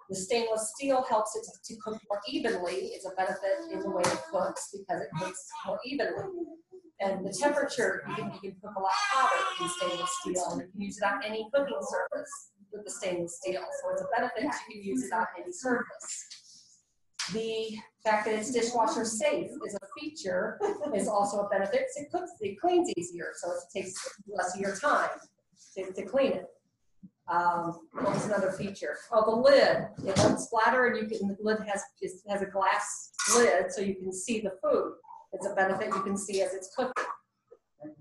The stainless steel helps it to cook more evenly. It's a benefit in the way it cooks because it cooks more evenly. And the temperature, you can cook a lot hotter in stainless steel, and you can use it on any cooking surface with the stainless steel. So it's a benefit, you can use it on any surface. The fact that it's dishwasher safe is a feature, is also a benefit. It cleans easier, so it takes less of your time to clean it. What was another feature? Oh, the lid. It won't splatter, and the lid has a glass lid, so you can see the food. It's a benefit you can see as it's cooking. The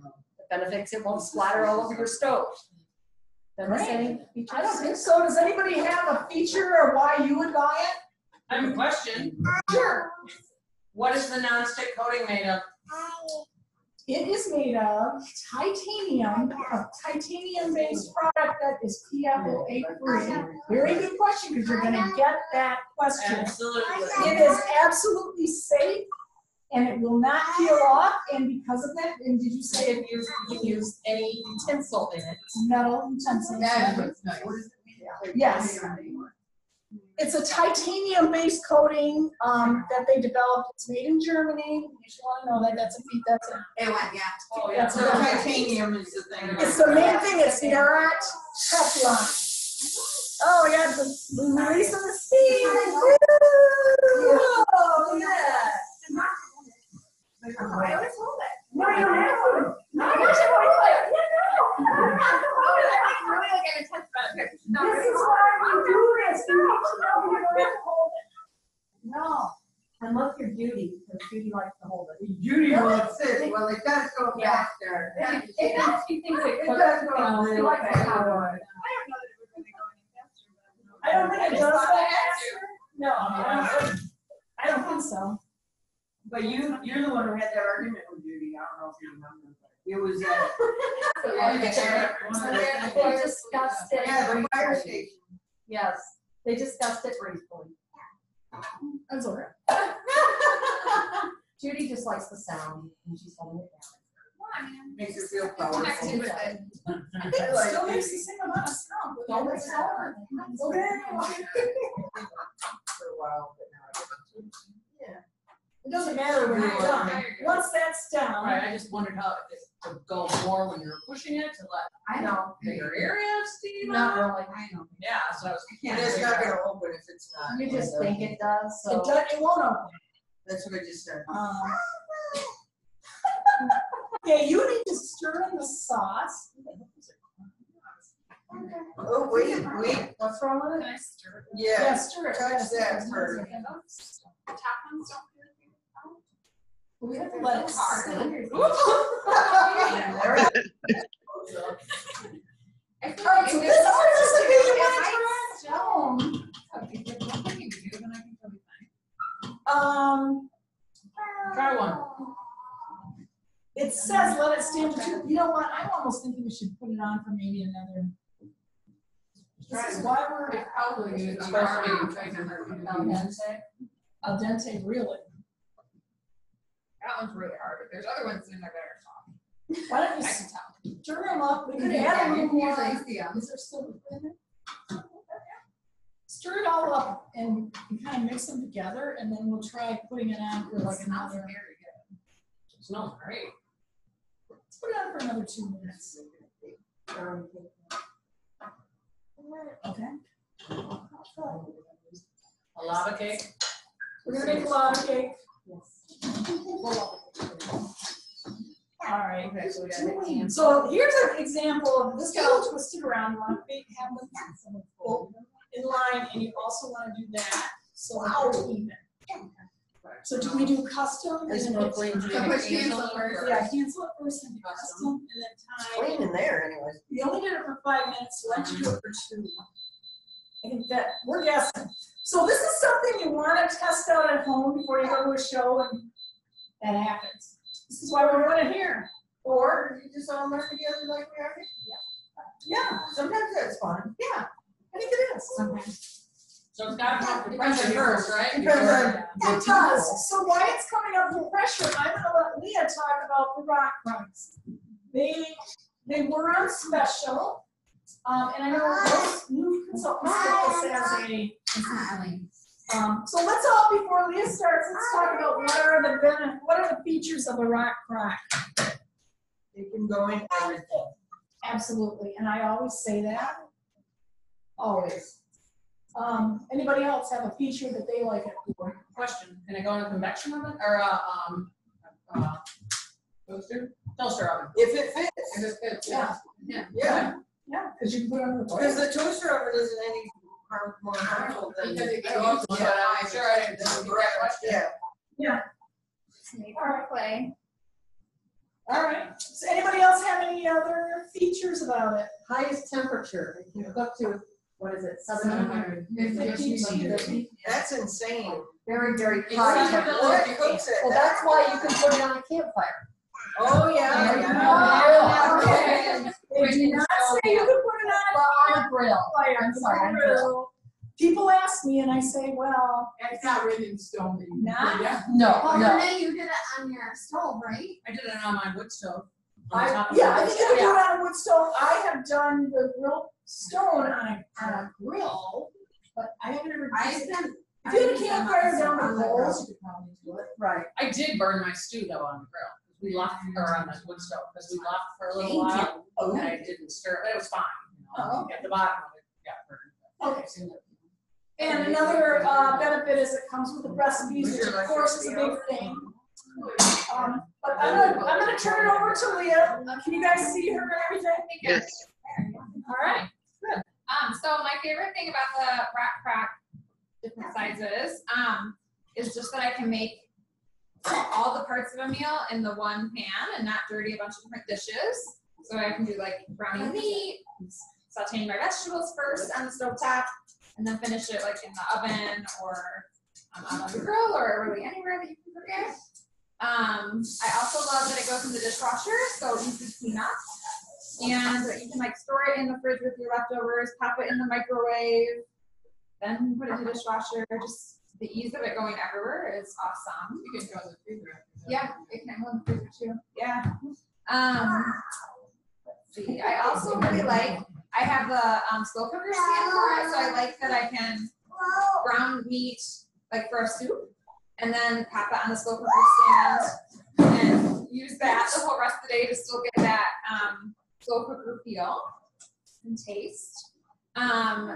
benefits, it won't splatter all over your stove. Did I miss any features? I don't think so. Does anybody have a feature or why you would buy it? I have a question. Sure. What is the non-stick coating made of? It is made of titanium, a titanium-based product that is PFOA free. Very good question, because you're gonna get that question. Absolutely. It is absolutely safe, and it will not peel off, and because of that, and did you say it You can use any utensil in it. metal utensils? Yes. It's a titanium-based coating that they developed. It's made in Germany. You should want to know that. That's a It went, yeah. Oh, yeah. That's So a titanium is the thing. It's the main thing. It's not Teflon. Oh, we got the release of the steam. Oh, look at that. I always hold it. No, you don't have to. No, I wish I would hold it. This is why we do this. You don't have to hold it. No. Unless you're Judy, because Judy likes to hold it. Judy wants it. Well, it does go Yeah. faster. It does. She thinks it It cooks. does go She really likes fast. it hot. I don't think it does that faster. No, I don't think so. But you're the one who had that argument with Judy. I don't know if you remember. It was They discussed it. yeah, the fire briefly. station. Yes, they discussed it briefly. That's all right. Judy just likes the sound, and she's holding it Makes her feel powerful. Connected with it. I think it still makes the same amount of sound. With all the sound. Okay. For a while, but now. Yeah. It doesn't matter when you're done. Once that's down. Right, I just wondered how it to go more when you're pushing it to let I know. bigger areas steam Not out. really. I know. Yeah, so I was. And it's not gonna open if it's not. You just think it does, so. It won't open. That's what I just said. Okay, you need to stir in the sauce. Oh, wait. What's wrong with Can it? I stir it? Yeah. Stir it. Touch Yes, that yes, first. yes. The top ones don't feel We have to let it Hard. sit. So this is a recipe you want to try at home. Try one. It says let it stand for 2. You know what? I'm almost thinking we should put it on for maybe another. This is why we're Probably good. al dente, really. That one's really hard, but there's other ones in there that are soft. Why don't you I can tell. stir them up? We could add a little more. Is there still in there? Stir it all up and kind of mix them together, and then we'll try putting it on for like another. Very good. It smells great. Let's put it on for another 2 minutes. Okay. A lava cake. We're gonna make a lava cake. All right. Okay, so we got the ants. So here's an example of this guy all twisted around. You want to have them fold in line, and you also want to do that so that they're even. So do we do custom? Is Brooklyn So put cancel first. Yeah, cancel it first and do custom, and then time. Clean in there anyways. You only did it for 5 minutes, so why don't you do it for 2? I think that we're guessing. So this is something you want to test out at home before you go to a show, and that happens. This is why we're doing it here. Or you just all learn together like we are. Yeah, Sometimes that's fun. yeah, I think it is. So it's got to come from pressure first, right? Depends on It does. So while it's coming up for pressure, I'm gonna let Leah talk about the rock runs. They were on special. And I know most new consultants get this as a. So let's all, before Leah starts, let's talk about what are the features of a rock crack. You can go in everything. Absolutely, and I always say that. Always. Anybody else have a feature that they like it for? Question, can I go in a convection oven or toaster? Toaster oven. If it fits. If it fits, Yeah. yeah. Yeah. Yeah, because you can put it on the Because fire. the toaster oven isn't any more harmful than. Because it I also, but I'm sure I didn't ask you that question. Yeah. Play. All right. Does anybody else have any other features about it? Highest temperature, you can cook to, what is it, 700? 50. That's insane. Very, very It's high not temperature. What cooks it? Well, that's why you can put it on a campfire. Oh, yeah. Oh, okay. They do not say you can put it on On a grill. a fire. I'm sorry, on a Grill. People ask me and I say, well, It's not written in stone. Not- Yeah. No, Oh, no. Renee, you did it on your stove, right? I did it on my wood stove. I think you can do it on a wood stove. I have done the grilled stone on a grill, but I haven't ever. If you had a campfire down the coals, you could probably do it. Right. I did burn my stew though on the grill. We left, or on the wood stove, because we left for a little while, and I didn't stir, but it was fine. You know, at the bottom of it got burned. Okay. And another benefit is it comes with the recipes, which of course is a big thing. But I'm gonna turn it over to Leah. Can you guys see her and everything? Yes. All right. So my favorite thing about the rock crack, different sizes, is just that I can make all the parts of a meal in the one pan and not dirty a bunch of different dishes. So I can do like browning meat, sauteing my vegetables first on the stovetop, and then finish it like in the oven or on the grill or really anywhere that you can cook it. I also love that it goes in the dishwasher, so easy cleanup. And you can like store it in the fridge with your leftovers, pop it in the microwave, then put it in the dishwasher. Just the ease of it going everywhere is awesome. You can go in the freezer. Yeah, it can go in the freezer too. Yeah. Let's see. I also really like, I have the slow cooker stand for it, so I like that I can brown meat like for a soup, and then pop it on the slow cooker stand and use that the whole rest of the day to still get that slow cooker feel and taste.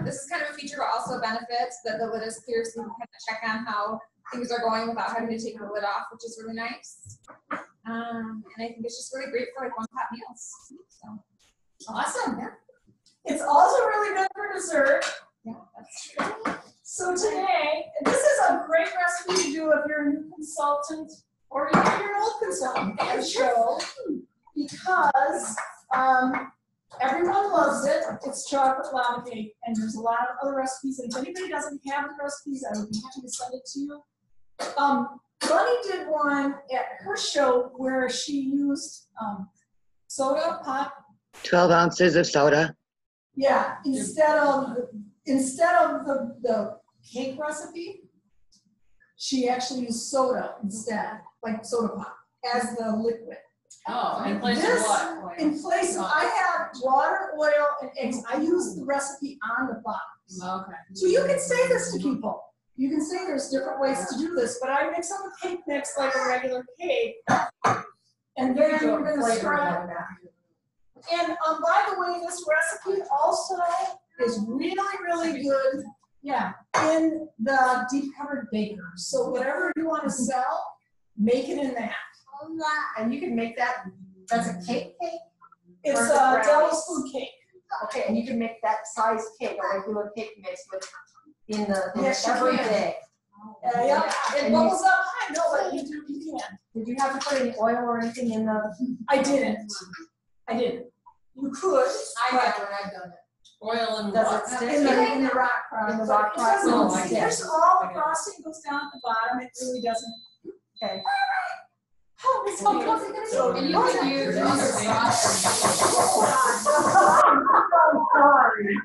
This is kind of a feature, but also a benefit that the lid is clear, so you can kind of check on how things are going without having to take the lid off, which is really nice. And I think it's just really great for like one-pot meals. So Awesome. It's also really good for dessert. yeah, that's true. So today, this is a great recipe to do if you're a new consultant or if you're an old consultant at a show, because Everyone loves it. It's chocolate lava cake, and there's a lot of other recipes. And if anybody doesn't have the recipes, I would be happy to send it to you. Bunny did one at her show where she used soda pop. 12 ounces of soda. Yeah, instead of the cake recipe, she actually used soda instead, like soda pop, as the liquid. Oh, in place of This- what? In place of, I have water, oil, and eggs. I use the recipe on the box. Okay. So you can say this to people. You can say there's different ways to do this, but I mix up a cake mix like a regular cake. And then you're gonna spread. And by the way, this recipe also is really, really good, yeah, in the deep covered baker. So whatever you want to sell, make it in that. And you can make that, that's a cake? It's Or a the brownies. Devil's food cake. Okay, and you can make that size cake, a regular cake mix with, in the, Yes, you every can. day. Yeah, it And bubbles up high, no, but you can. Did you have to put any oil or anything in the? I didn't. You could. I have when I've done it. Oil and Does what? it stick? In the rock crust. In the rock It crust. doesn't Oh, I stick. get There's it. all I the get it. frosting goes down at the bottom, it really doesn't. Okay. Oh, it's so comfy. And you can use other frosting. I'm sorry.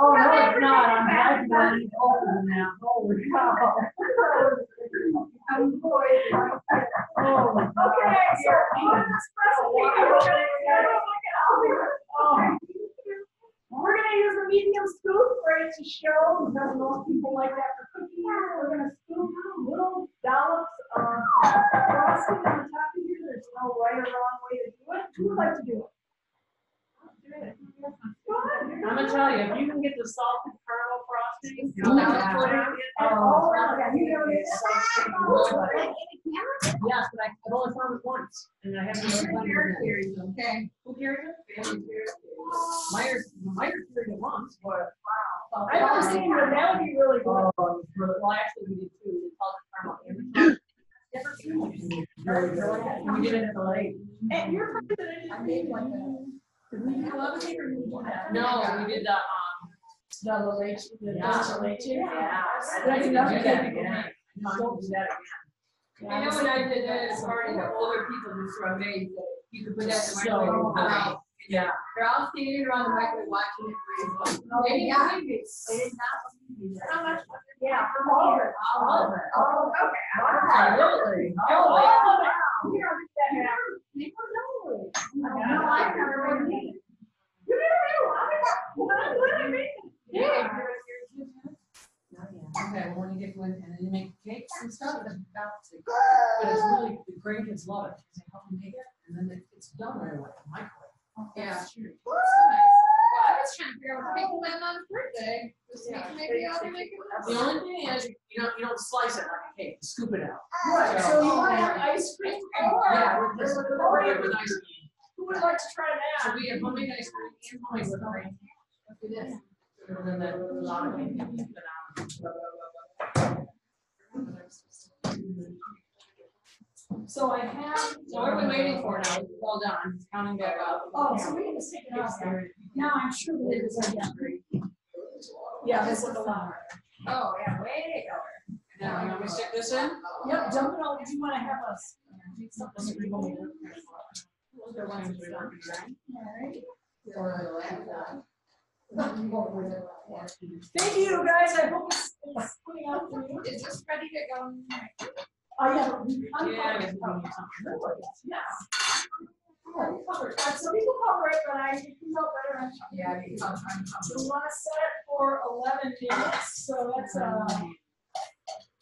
Oh, no, it's not, I'm glad you open now, holy cow. I'm going. Oh, okay, so we're gonna use a medium scoop for it to show, because most people like that for cookies. We're gonna scoop little dollops of frosting on the top of here. There's no right or wrong way to do it. Who would like to do it? I'm gonna tell you, if you can get the salted caramel frosting, Oh, yeah, you know it. yes, but I've only found it once, and I haven't even done it again. Okay. Who carried it? Myers carried it once, but I've never seen it, that would be really good. well, actually, we did too. We salted caramel. Never seen it. We did it at the lake. And you're president, I made like that. Did we do lava cake or did we do that? No, we did the The leche, the dulce leche. yeah. That's enough. Do that again. No, I won't do that again. I know when I did it, as far as the older people who were amazed that you could put that in the microwave. So, yeah. They're all standing around the microwave watching it freeze. They didn't believe it. They did not believe it. How much? Yeah, for all of it. All of it. Oh, okay. Absolutely. Oh, wow. We don't do that now. People know. I don't like that already. You never knew. Yeah. Okay, well, when you get one, and then you make cakes and stuff, that's about to. But it's really, the grandkids love it, because they help them make it, and then it's done right away, microwave. Yeah. So nice. Well, I was trying to figure out what to make plan on his birthday. Just Yeah. maybe I'll make it. The only thing is, you don't slice it like a cake, scoop it out. Right, so you want to have ice cream? Yeah, with this, with ice cream. Who would like to try So that? we have homemade ice cream and homemade whipped cream. Look at this. And then a lot of it. So I have. So what are we waiting for now? It's all done, it's counting back up. Oh, so we can just take it out there. Now I'm sure that it is again. Yeah, this is a lot. Oh, yeah, way over. Now, you want me to stick this in? Yep, dump it all, do you want to have us? Thank you, guys, I hope it's putting out for you. Is this ready to go? I have. Yeah, I guess we need something. Yes. Oh, covered. Some people cover it, but I think it's out better. on top. Yeah, you can. We want to set it for 11 minutes, so that's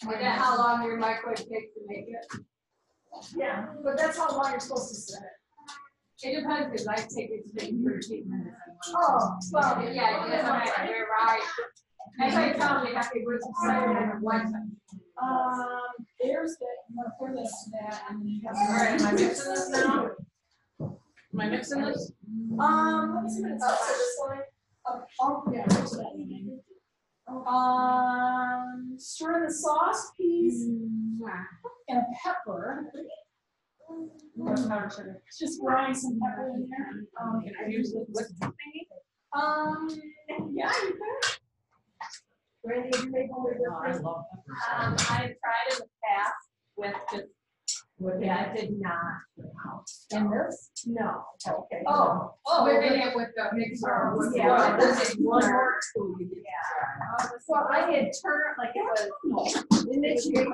Is that how long your microwave takes to make it? yeah, but that's how long you're supposed to set it. It depends, because I take it to take 13 minutes. Oh, well, Yeah, that's what I, you're right. As I tell me, that they were some one. There's the, I'm gonna put this to that, and then you have. All right, am I mixing this now? Am I mixing this? Let me see what it's up to this line. Oh, yeah, there's that. Stir in the sauce, peas, and pepper. Just frying some pepper in there. Can I use the whip thingy? Yeah, you can. Randy, have you made one with Oh, I love peppers. I've tried in the past with just, yeah, it did not. In this? No. Okay. Oh, Whipping it with the mixer. Yeah. this is one more. Well, I had turned, like it was, initiated.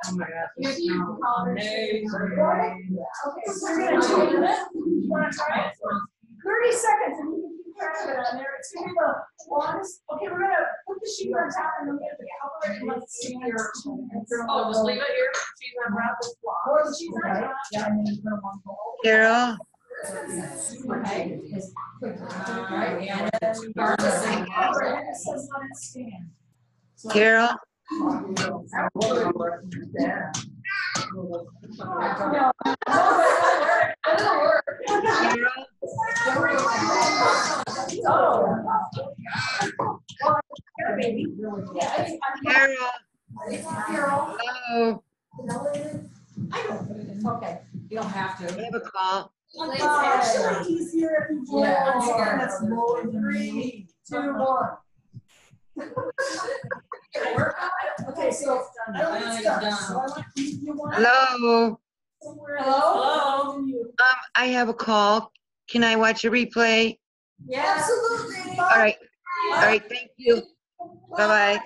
Oh my gosh. If this you smells call her amazing. Okay, so we're gonna change it. You wanna try it? 30 seconds and you can keep track of it on there. It's gonna be the longest. Okay, we're gonna put the sheet on top and then we have to cover it and let's see here. Oh, just leave it here. She's on Wrap this block. Or the sheet on top. Yeah, and then you put them on hold. Carol, Okay. Alright, yeah. Alright, it says let it stand. Carol, Carol. Hello. Okay, you don't have to. I have a call. It's actually easier if you do it. Yeah. That's more than 3, 2, 1. Okay, so I don't think it's done. So I want you want Hello. somewhere. Hello? I have a call. Can I watch a replay? Absolutely. All right. All right. Thank you. Bye-bye.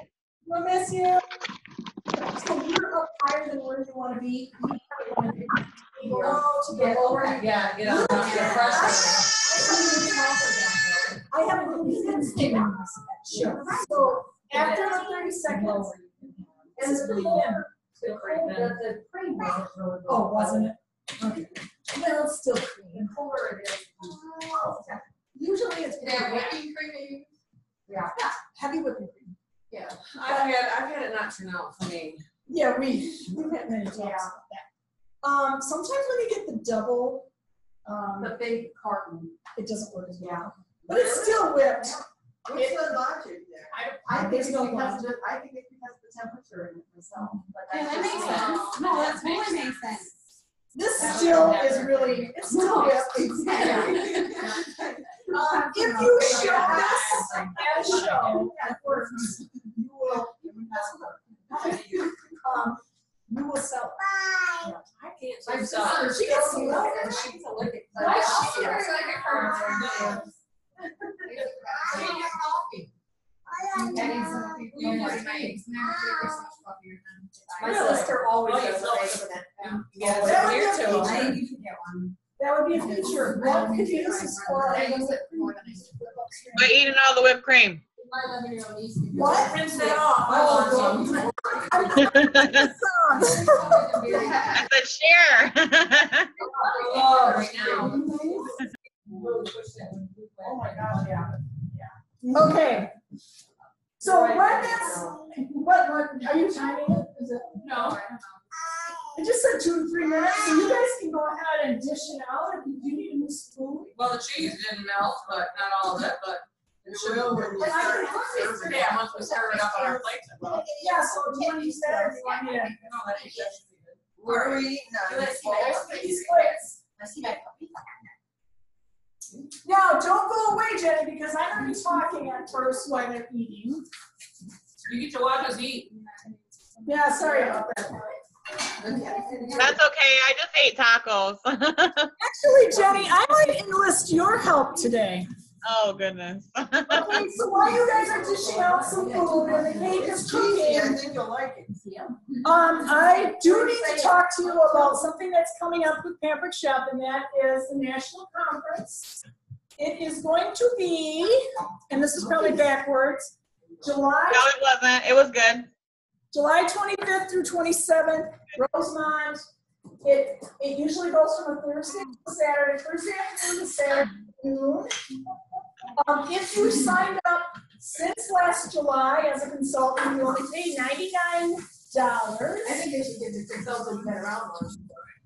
We'll miss you. So you're up higher than where you want to be. You want to to get over. Yeah, get up, get fresh. I have a little thin thing. Sure. So after the 30 seconds, and the cream was really good. Oh, wasn't it? Okay. Well, it's still cream. The colder it is. Usually it's whipping cream. Yeah, heavy whipping cream. Yeah. I've had it not turn out for me. Yeah, we've had many talks about that. Sometimes when you get the double, The big carton. it doesn't work as well. But it's still whipped. What's the logic there? I think There's it's no because logic. I think it's because of the temperature in it myself. But Yeah, that that's makes just- sense. No, that totally makes sense. This still is really, it's still whipped. If you show this at a show at work, you will, you will sell it. I can't. My say sister, so. she gets She low. and she's a lick. I also very like it for My sister always does a bacon. Yeah, That here would be a too. feature. You can get one. That would be a feature. What could use is for. I use it more than I use We're eating all the whipped cream. My 11-year-old niece. What? Rinse that off. I want some. I said share. Oh, right now. Oh my gosh, yeah. Okay. So run this, what, are you timing it? Is it? No, I don't know. I just said 2 to 3 minutes, so you guys can go ahead and dish it out if you do need a new spoon. Well, the cheese didn't melt, but not all of it, but it should. Yeah, once we serve it up on our plates, it will. Yeah, so do you want to use that or do you want me to? No, that should be good. Where are we eating on Let's this see, bowl? there's These plates. I see that puppy. Now, don't go away, Jenny, because I'm gonna be talking at first while they're eating. You get to watch us eat. Yeah, sorry about that. That's okay. I just ate tacos. Actually, Jenny, I might enlist your help today. Oh, goodness. Okay, so while you guys are dishing out some food and the cake is cooking, I think you'll like it. I do need to talk to you about something that's coming up with Pampered Chef, and that is the national conference. It is going to be, and this is probably backwards, July No, it wasn't. It was good. July 25th through 27th, Rosemont. It usually goes from a Thursday to Saturday, Thursday afternoon to Saturday noon. If you signed up since last July as a consultant, you only pay $99. I think they should give the consultant better around one.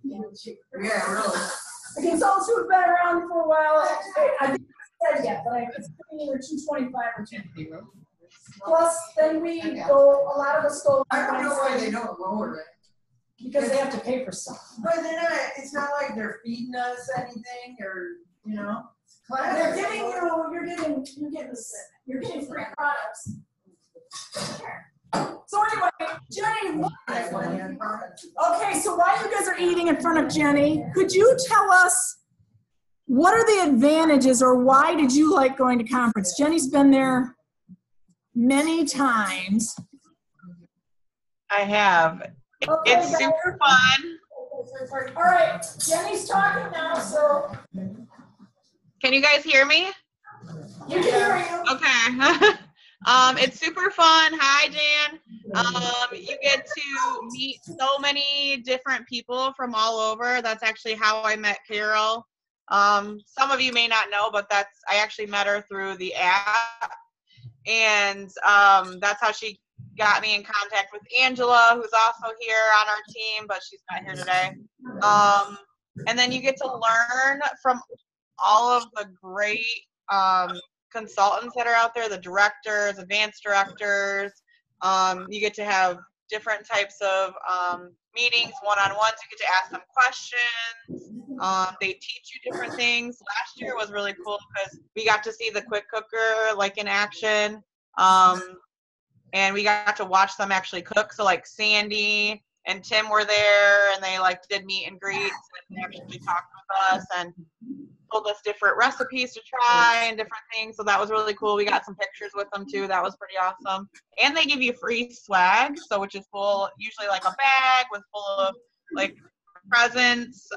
Yeah, really. The consultants who have been around for a while, I think I said yet, but it's either $225 or $250. Plus, then we go, a lot of us go. I don't know why they don't lower it. because they have to pay for stuff. But they're not, it's not like they're feeding us anything or, you know, it's class. They're giving you, you're getting free products. So anyway, Jenny, okay, so while you guys are eating in front of Jenny, could you tell us what are the advantages or why did you like going to conference? Jenny's been there many times. I have. Okay, It's guys. super fun. All right, Jenny's talking now, so Can you guys hear me? you can hear you. Okay. It's super fun. Hi, Jan. You get to meet so many different people from all over. That's actually how I met Carol. Some of you may not know, but I actually met her through the app. And that's how she got me in contact with Angela, who's also here on our team, but she's not here today. And then you get to learn from all of the great consultants that are out there, the directors, advanced directors. You get to have different types of meetings, one-on-ones. You get to ask them questions. They teach you different things. Last year was really cool because we got to see the quick cooker like in action. And we got to watch them actually cook. So like Sandy and Tim were there and they like did meet and greets and actually talked with us and told us different recipes to try and different things. So that was really cool. We got some pictures with them too. That was pretty awesome. And they give you free swag, so which is full, usually like a bag with full of like presents.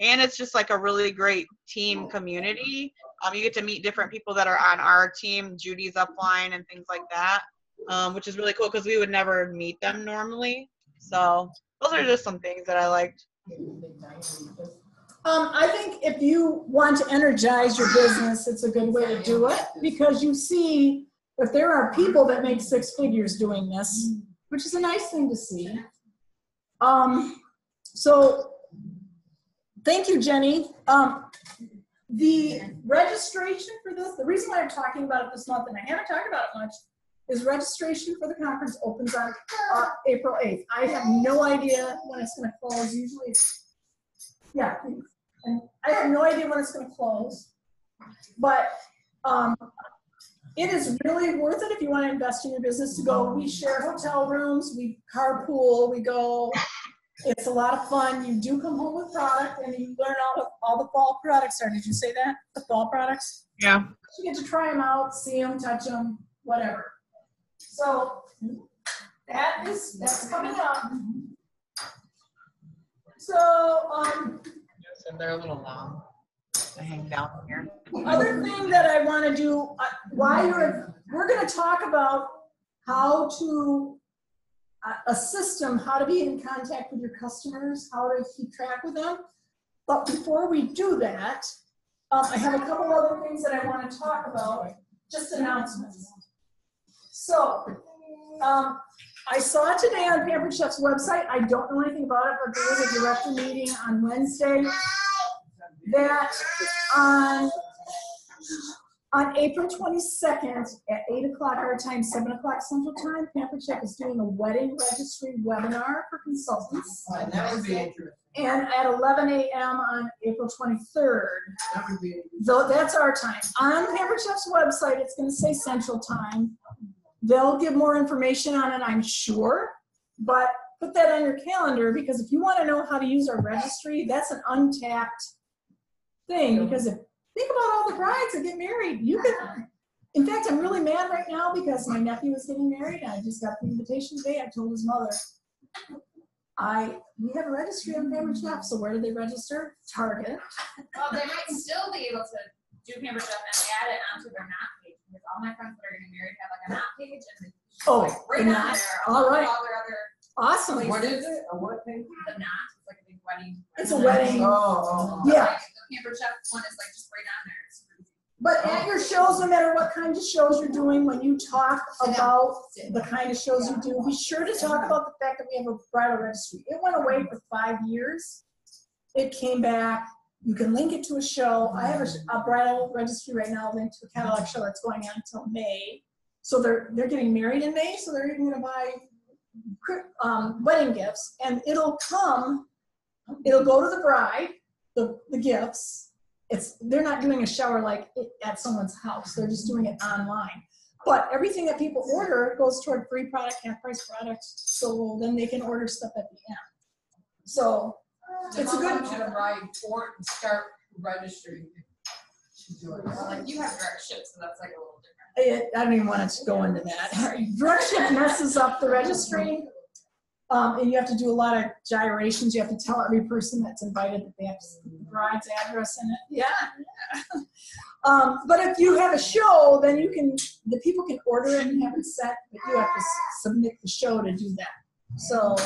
And it's just like a really great team community. You get to meet different people that are on our team, Judy's upline and things like that, which is really cool because we would never meet them normally. So those are just some things that I liked. I think if you want to energize your business, it's a good way to do it because you see if there are people that make six figures doing this, which is a nice thing to see. So thank you, Jenny. The registration for this, the reason why I'm talking about it this month, and I haven't talked about it much, is registration for the conference opens on April 8th. I have no idea when it's going to close. Usually it's, yeah, and I have no idea when it's going to close. But it is really worth it if you want to invest in your business to go. We share hotel rooms, we carpool, we go. It's a lot of fun. You do come home with product and you learn all the fall products are. Did you say that? The fall products? Yeah. You get to try them out, see them, touch them, whatever. So that's coming up. So So they're a little long. I hang down here. the other thing that I want to do we're going to talk about how to a system, how to be in contact with your customers, how to keep track with them. But before we do that, I have a couple other things that I want to talk about, just announcements. So, I saw today on Pampered Chef's website, I don't know anything about it, but there was a director meeting on Wednesday that on April 22nd at 8 o'clock our time, 7 o'clock Central Time, Pampered Chef is doing a wedding registry webinar for consultants. That would be interesting. And at 11 a.m. on April 23rd. That would be interesting. So that's our time. On Pampered Chef's website, it's going to say Central Time. They'll give more information on it, I'm sure. But put that on your calendar because if you want to know how to use our registry, that's an untapped thing. Because think about all the brides that get married. In fact, I'm really mad right now because my nephew is getting married. And I just got the invitation today. I told his mother, we have a registry on Pampered Chef. So where do they register? Target. Well, they might still be able to do Pampered Chef and add it onto their knot page because all my friends that are getting married have like a knot page and it's right on there. All right. All their other Awesome. What is it? A what thing? the knot. It's like a big wedding. It's a wedding. Oh. Yeah. Like, the Pampered Chef one is like just right on there. It's really But at your shows, no matter what kind of shows you're doing, when you talk about the kind of shows you do, be sure to talk about the fact that we have a bridal registry. It went away for 5 years. It came back. You can link it to a show. I have a bridal registry right now linked to a Cadillac show that's going on until May. So they're getting married in May, so they're even going to buy wedding gifts, and it'll go to the bride, the gifts. They're not doing a shower like at someone's house. They're just doing it online. But everything that people order goes toward free product, half price product, so then they can order stuff at the end. So it's a good. Should a bride start registering? Like you have direct ship, so that's like a little different. I don't even want to go into that. Direct ship messes up the registry, and you have to do a lot of gyrations. You have to tell every person that's invited that they have to see the bride's address in it. Yeah. But if you have a show, then the people can order it and have it set, but you have to submit the show to do that. So,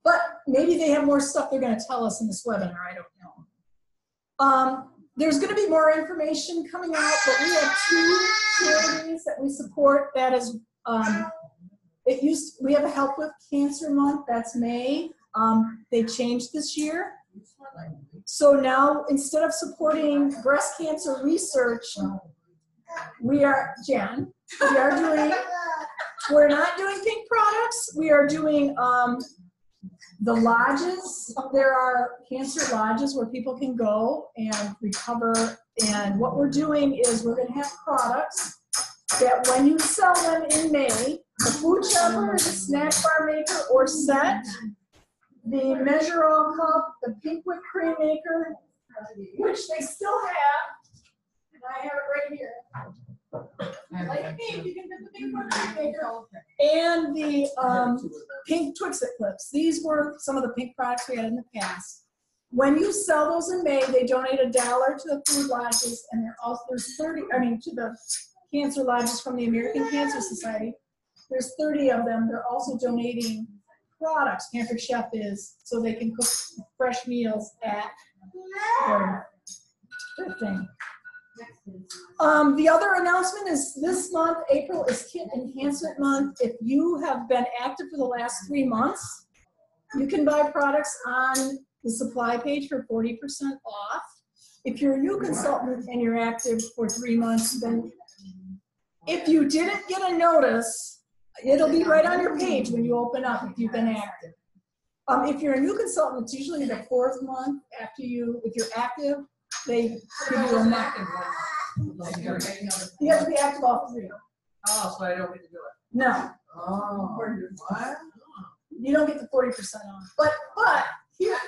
but maybe they have more stuff they're going to tell us in this webinar. I don't know. There's going to be more information coming out, but we have 2 charities that we support. That is, we have a Help with Cancer Month. That's May. They changed this year. So now, instead of supporting breast cancer research, we're not doing pink products. We are doing the lodges. There are cancer lodges where people can go and recover. And what we're doing is we're going to have products that when you sell them in May, the food shopper, the snack bar maker or set, the Measure All Cup, the Pink Whipped Cream Maker, which they still have, and I have it right here. Like pink, you can get the Pink Whipped Cream Maker, and the pink Twix-It clips. These were some of the pink products we had in the past. When you sell those in May, they donate $1 to the food lodges, and there's 30. To the cancer lodges from the American Cancer Society. There's 30 of them. They're also donating products. Pampered Chef is, so they can cook fresh meals at their thing. The other announcement is this month, April, is Kit Enhancement Month. If you have been active for the last 3 months, you can buy products on the supply page for 40% off. If you're a new consultant and you're active for 3 months, then if you didn't get a notice, it'll be right on your page when you open up if you've been active. If you're a new consultant, it's usually the 4th month after if you're active, they give you a month. You have to be active all 3 of them. Oh, so I don't get to do it. No. Oh, what? You don't get the 40% off. But here,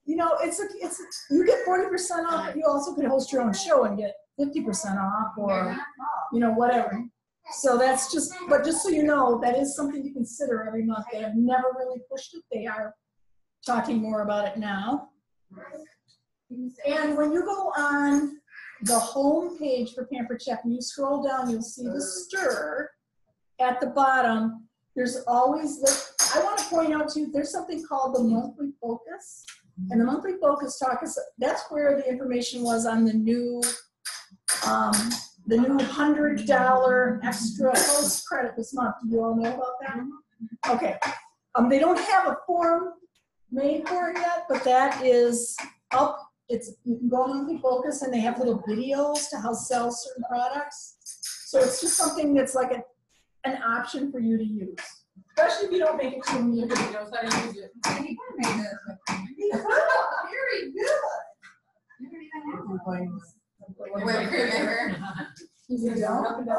you get 40% off, but you also could host your own show and get 50% off or, whatever. So that's just so you know, that is something to consider every month. They have never really pushed it. They are talking more about it now. And when you go on the home page for Pampered Chef and you scroll down, you'll see the stir at the bottom. There's always I want to point out to you, there's something called the monthly focus. And the monthly focus talk that's where the information was on the new $100 extra host credit this month. Do you all know about that? Okay. They don't have a form made for it yet, but that is up. You can go on Monthly Focus, and they have little videos to how to sell certain products. So it's just something that's like an option for you to use, especially if you don't make it to a meeting. Nobody knows how to use it. Very good. You don't? No.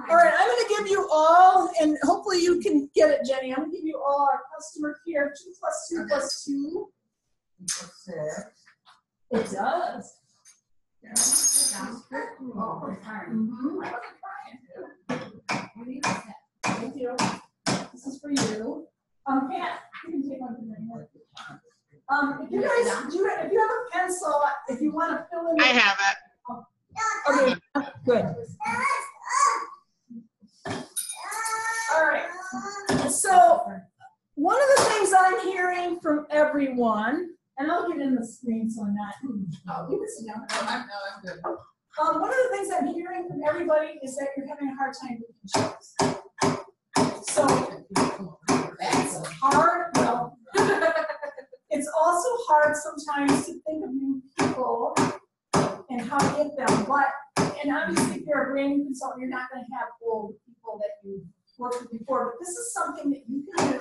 All right, I'm going to give you all, and hopefully you can get it, Jenny. I'm going to give you all our customer care 2 + 2 + 2. 6. It does. Thank you. This is for you. Pat, you can take one from there. If you guys if you have a pencil, if you want to fill in. I have it. Okay, good. All right. So one of the things I'm hearing from everyone, and I'll get in the screen so I'm not. Oh, you can sit down. I'm good. One of the things I'm hearing from everybody is that you're having a hard time with insurance. So that's hard. Well, it's also hard sometimes to think of new people and how to get them. And obviously, if you're a brand new consultant, you're not going to have old people that you worked with before, but this is something that you can do.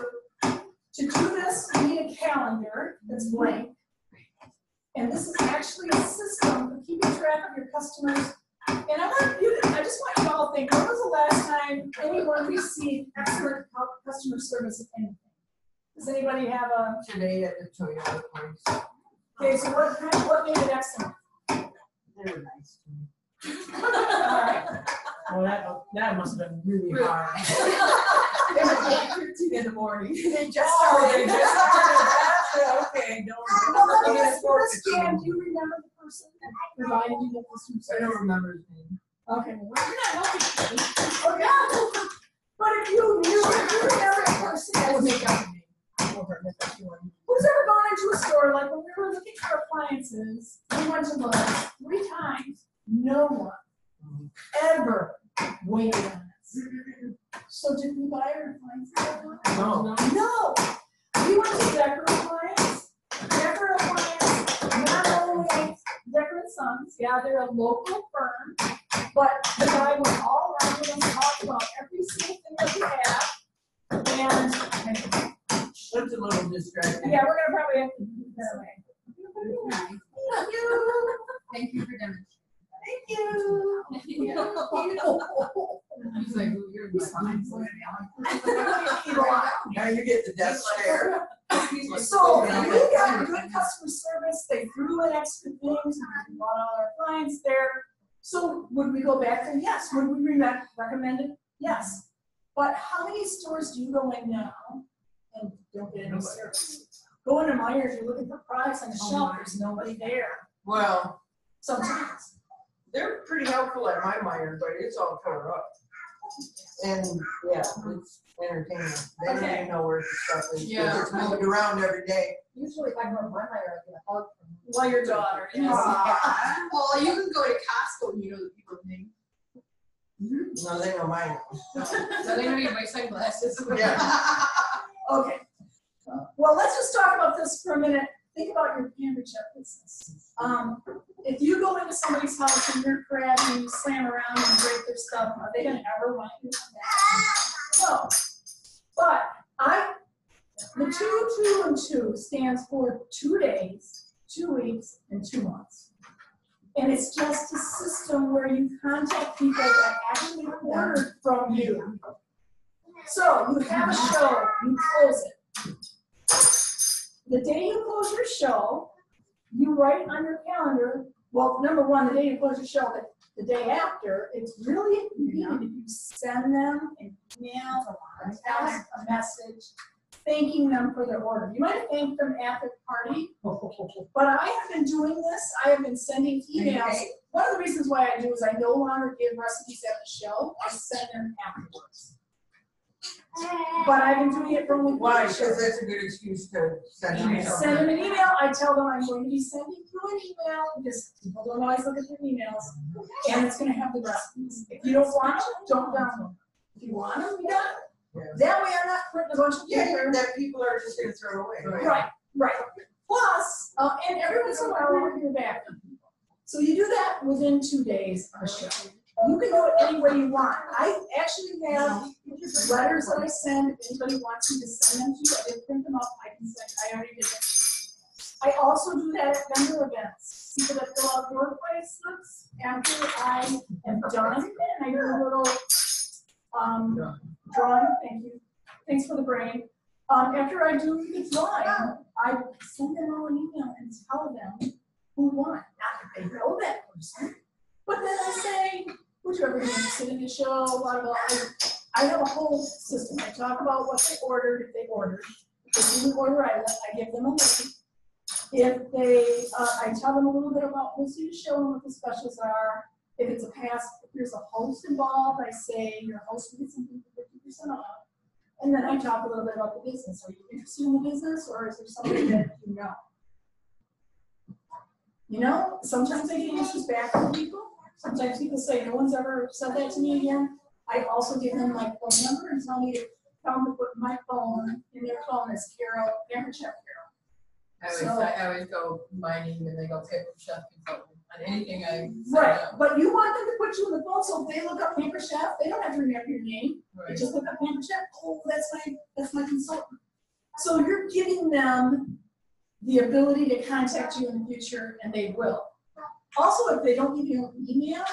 To do this, you need a calendar that's blank. And this is actually a system for keeping track of your customers. And I just want you to all think, when was the last time anyone received excellent customer service of anything? Does anybody have a? Today at the Toyota place. Okay, so what made it excellent? They were nice to me. All right. Well, that must have been really hard. It was 8:13 in the morning. They just They started. just started. Okay, don't. Well, let me ask you this, Dan, do you remember the person that provided you the customer I don't service? remember his name. Okay, well, you're not helping me. Okay. But if you remember the person that was making up who's ever gone into a store, like when we were looking for appliances, we went to Lowe's 3 times, no one ever waited on us. So did we buy our appliances? No. No. We went to Decker Appliance. Decker Appliance, not only Decker and Sons, yeah, they're a local firm, but the guy went all around with us, talked about every single thing that we have. And That's a little distracting. yeah, we're gonna probably have to do it that way. Thank you. Thank you for demonstrating. Thank you. He's like, "Ooh, you're fine." Now you get the death stare. So we got good customer service. They threw in extra things. We bought all our clients there. So would we go back there? Yes. Would we recommend it? Yes. But how many stores do you go in now and don't get any service? Go into Myers, you're looking for products on the shelf. There's nobody there. Well, Sometimes. they're pretty helpful at my Meyer, but it's all tore up. And yeah, it's entertaining. They don't Okay. even know where the stuff is. Yeah. It's moved around every day. Usually if I go to my Meyer, I get a hug from them. Well, your daughter. Yes. Well, you can go to Costco and you know the people name. No, they know mine. So they know you buy sunglasses. Yeah. Okay. Well, let's just talk about this for a minute. Think about your pantry check business. If you go into somebody's house and you're crabby and you slam around and break their stuff, are they gonna ever want you to come back? No. But the 2, 2, and 2 stands for 2 days, 2 weeks, and 2 months. And it's just a system where you contact people that actually ordered from you. So you have a show, you close it. The day you close your show, you write on your calendar, well, number one, the day you close your show, but the day after, it's really convenient if you send them an email, a text, a message, thanking them for their order. You might thank them at the party, but I have been doing this. I have been sending emails. One of the reasons why I do is I no longer give recipes at the show. I send them afterwards. But I've been doing it from Why? Because that's a good excuse to send them Send something. them an email. I tell them I'm going to be sending you an email because people don't always look at their emails, and it's going to have the recipes. If you don't want them, don't download them. If you want them, you got it. Yeah. That way, I'm not printing a bunch of Yeah, paper. that people are just gonna throw away. Right. Plus, and every once in a while, I'll hear back from people. So you do that within 2 days of a show. You can do it any way you want. I actually have letters that I send. If anybody wants me to send them to you, I didn't print them up. I can send. I already did it. I also do that at vendor events. People that fill out your places after I am done, and I do a little drawing. Thank you. Thanks for the brain. After I do the drawing, I send them all an email and tell them who won. Not that they know that person, but then I say, would you ever be interested in the show? Blah, blah, blah. I have a whole system. I talk about what they ordered, if they ordered. If they didn't order, I give them a link. If they, I tell them a little bit about hosting the show and what the specials are. If it's if there's a host involved, I say your host will get something for 50% off. And then I talk a little bit about the business. Are you interested in the business, or is there something that you know? You know, sometimes I get answers back from people. Sometimes people say, no one's ever said that to me again. I also give them my phone number and tell them to put my phone in their phone as Carol, Pantry Chef Carol. I always go my name and they go Pamper Chef Consultant on anything I sign Right, up. but you want them to put you in the phone, so if they look up Pamper Chef, they don't have to remember your name. They Right. just look up Pamper Chef, oh, that's my consultant. So you're giving them the ability to contact you in the future, and they will. Also, if they don't give you an email,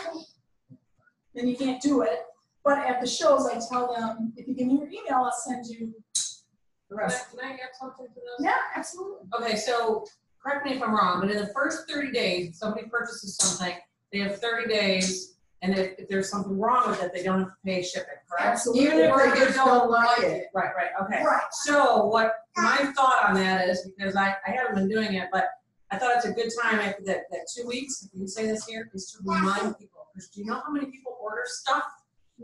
then you can't do it. But at the shows, I tell them, if you give me your email, I'll send you the rest. Can I get something to this? Yeah, absolutely. Okay, so correct me if I'm wrong, but in the first 30 days, if somebody purchases something, they have 30 days, and if there's something wrong with it, they don't have to pay shipping, correct? Absolutely. Even if Or they just don't like it. Right, okay. Right. So what my thought on that is, because I haven't been doing it, but I thought it's a good time after that 2 weeks, if you can say this here, is to remind people. Because do you know how many people order stuff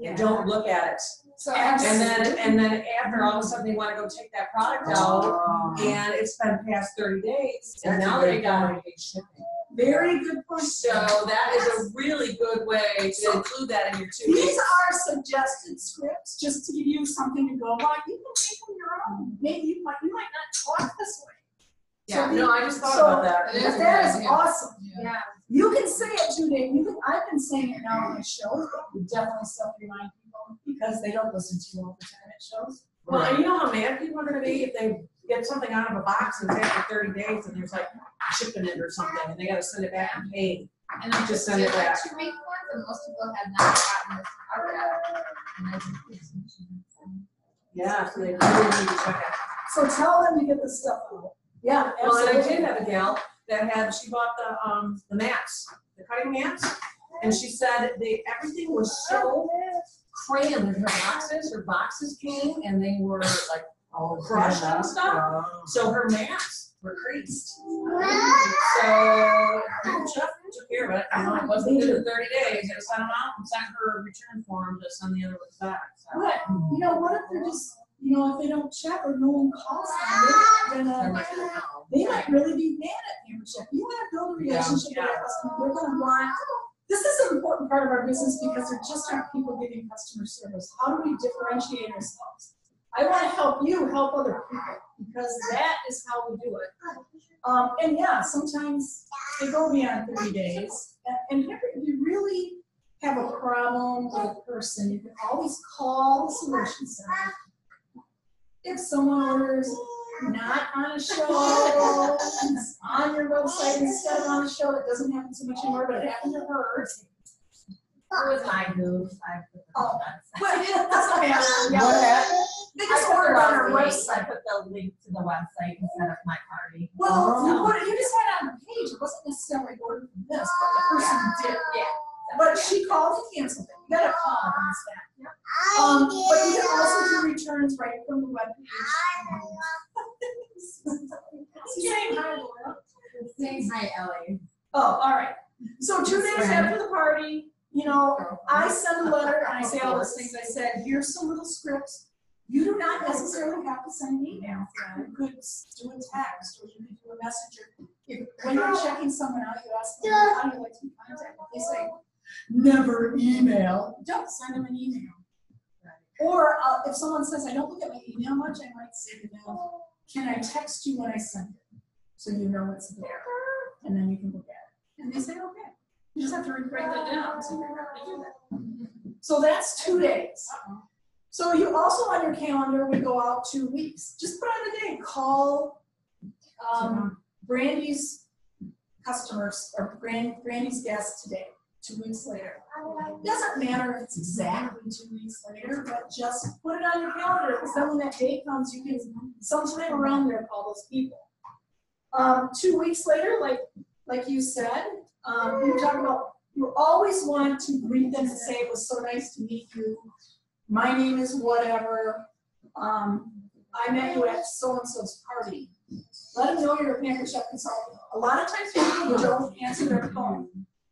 and don't look at it? So And then after all of a sudden they want to go take that product out, and it's been past 30 days, and That's a now good they gotta pay shipping. very good point. So that is a really good way to include that in your 2 These weeks. are suggested scripts, just to give you something to go by. You can make them your own. Maybe you might not talk this way. Yeah, So no, I just thought so- about that. It is a That good is idea. awesome. Yeah. You can say it, Judy. I've been saying it now on my shows, but you definitely self-remind people because they don't listen to you all the time at shows. Well, and you know how mad people are gonna be if they get something out of a box and it's after 30 days and there's like shipping it or something, and they gotta send it back and pay. And I Just send it did like back. 2 week ones, and most people had not gotten this out yet. And I just- Yeah, so they really need to check it. So tell them to get the stuff out. Yeah, Well, and I absolutely. did have a gal that she bought the mats, the cutting mats, and she said everything was so crammed in her boxes came and they were like crushed and stuff, so her mats were creased. So Chef took care of it, you know, it wasn't due in 30 days, I sent them out and sent her a return form to send the other ones back, so. But, you know, what if they're just, if they don't check or no one calls them, they're gonna, they might really be mad at Pamper Chef. You want to build a relationship with that customer, they're gonna want, this is an important part of our business because there just aren't people giving customer service. How do we differentiate ourselves? I want to help you help other people because that is how we do it. And yeah, sometimes they go beyond 30 days. And if you really have a problem with a person, you can always call the Solution Center. If someone orders not on a show, it's on your website instead of on the show, it doesn't happen so much anymore, but it happened to her. It was my move. I put the Oh, but it doesn't matter. Yeah. What happened? They I just put ordered the on our wrong link. website. I put the link to the website instead of my party. Well, No. you just had it on the page, it wasn't necessarily ordered from this, but the person did. Yeah. But she called and canceled it, you gotta call and ask that. But you can also do returns right from the webpage. Saying hi, Laura. Saying hi, Ellie. Oh, all right. So 2 days after the party, I send a letter and I say all those things. I said, here's some little scripts. You do not necessarily have to send an email. You could do a text or you could do a messenger. When you're checking someone out, you ask them, how do you like to be contacted? They say, never email. Don't send them an email. Or if someone says, I don't look at my email much, I might say to them, can I text you when I send it? So you know it's there. And then you can look at it. And they say, okay. You just have to write that down so you remember to do that. So that's 2 days. So you also on your calendar would go out 2 weeks. Just put on a day. Call Brandy's customers or Brandy's guests today, 2 weeks later. It doesn't matter if it's exactly 2 weeks later, but just put it on your calendar because then when that day comes, you can sometime around there call those people. 2 weeks later, like you said, you talk about you always want to greet them and say it was so nice to meet you. My name is whatever. I met you at so and so's party. Let them know you're a Pamper Chef consultant. A lot of times people don't answer their phone.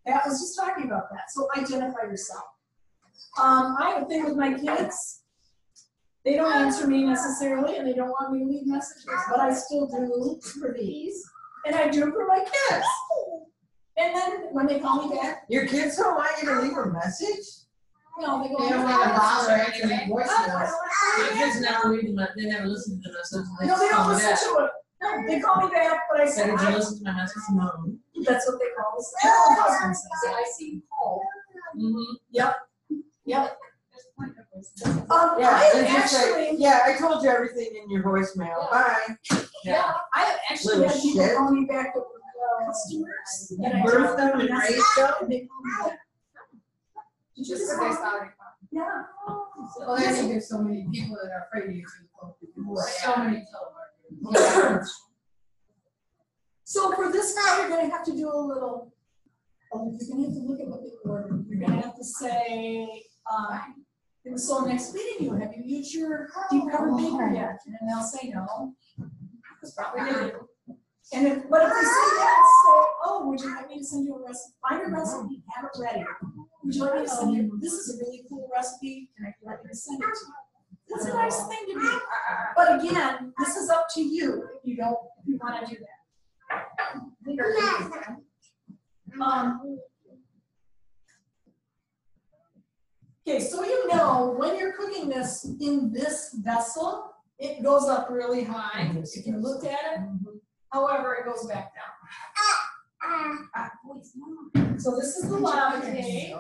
That was just talking about that. So identify yourself. I have a thing with my kids. They don't answer me necessarily, and they don't want me to leave messages, but I still do for these, and I do for my kids. And then when they call me back, Your kids don't want you to leave a message? no, they go. They don't want to bother answering voicemails. My kids never read them, they never listen to the message. No, they don't listen to it. No, they call me back, but I said, Did you listen to my message? No. that's what they call us. My husband says it. I see Paul. Mm-hmm. Yep. Yeah, I and just say, actually, yeah, I told you everything in your voicemail, bye. I actually had Little people shit. call me back with customers. And I Birthed told them them and the raised message, them. and they call me back. Did you Just just because they call? saw it. Yeah. Well, I think there's so many people that are afraid to use the so many telemarketers. Yeah. So for this now, you're gonna have to do a little, you're gonna have to look at what they ordered. You're gonna have to say, so next meeting, have you used your deep covered baker yet? And they'll say no. That's probably not. And if, but if they say yes, say, oh, would you like me to send you a recipe? Find a recipe, have it ready. Would you like me to send you, this is a really cool recipe, can I like me to send it to you? That's a nice thing to do. But again, this is up to you if you don't, if you wanna do that. Okay, so you know, when you're cooking this in this vessel, it goes up really high, if you looked at it. However, it goes back down. So this is the lava cake.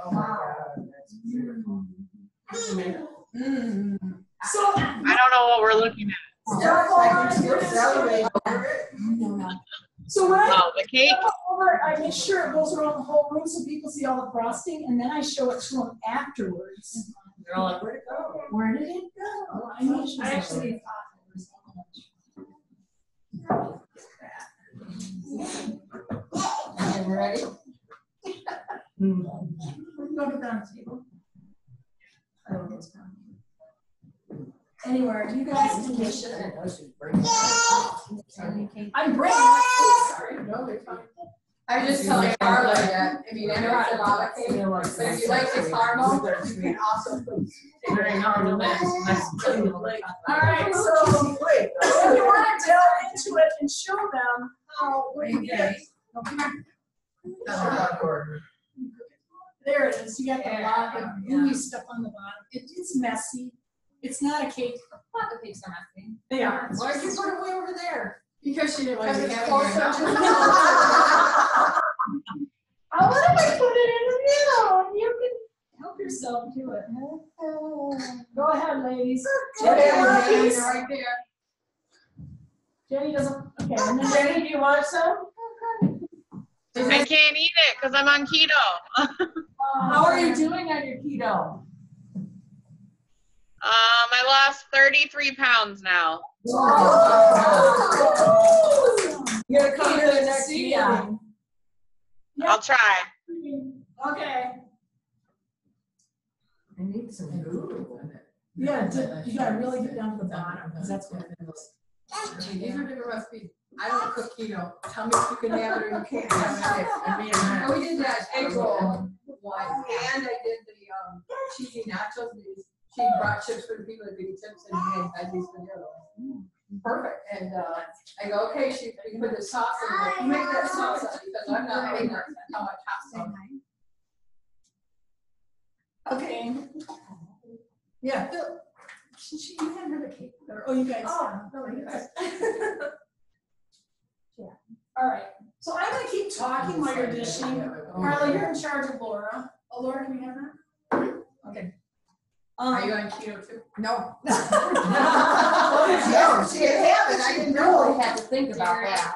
So. I don't know what we're looking at. So when I Oh, the cake? go over, I make sure it goes around the whole room so people see all the frosting, and then I show it to them afterwards. They're all like, where'd it go? Where did it go? I actually. Okay, we're ready? We can go to the table. I don't know what's coming. Anywhere, you guys can dish it. I'm bringing it. Sorry, no, they're fine. I was just telling Carla that if you never had a lava cake, but if you like the caramel, you can also put. All right, so if you want to delve into it and show them how, what you get. There it is, you got the lava, gooey stuff on the bottom. It's messy. It's not a cake. Not the cakes are messy. They are. Why did you put it way over there? Because she didn't Because like it. it's closer to Oh, what if I put it in the middle and you can help yourself to it? Go ahead, ladies. Jenny, You're right there. Jenny doesn't, okay, and then Jenny, do you want some? I can't eat it because I'm on keto. How are you doing on your keto? I lost 33 pounds now. You're gonna come to the next See meeting. ya. I'll try. Okay. I need some food. Yeah, you gotta really get down to the bottom, because that's what it is. These are different recipes. I don't cook keto. Tell me if you can have it or you can't have it. And we did that egg roll one, and I did the cheesy nachos. She brought chips for the people that did chips and we had veggies for the other one. Perfect. And I go, okay, you put the sauce in there. You make that sauce up because I'm not making how much hot sauce. Okay. Yeah. You had her the cake. Oh, you guys. no, you guys. Yeah. All right. So I'm gonna keep talking while you're dishing. Carla, you're in charge of Laura. Oh, Laura, can we have her? Okay. Are you on keto too? No. No, she didn't have it. I didn't know. Have to think about that.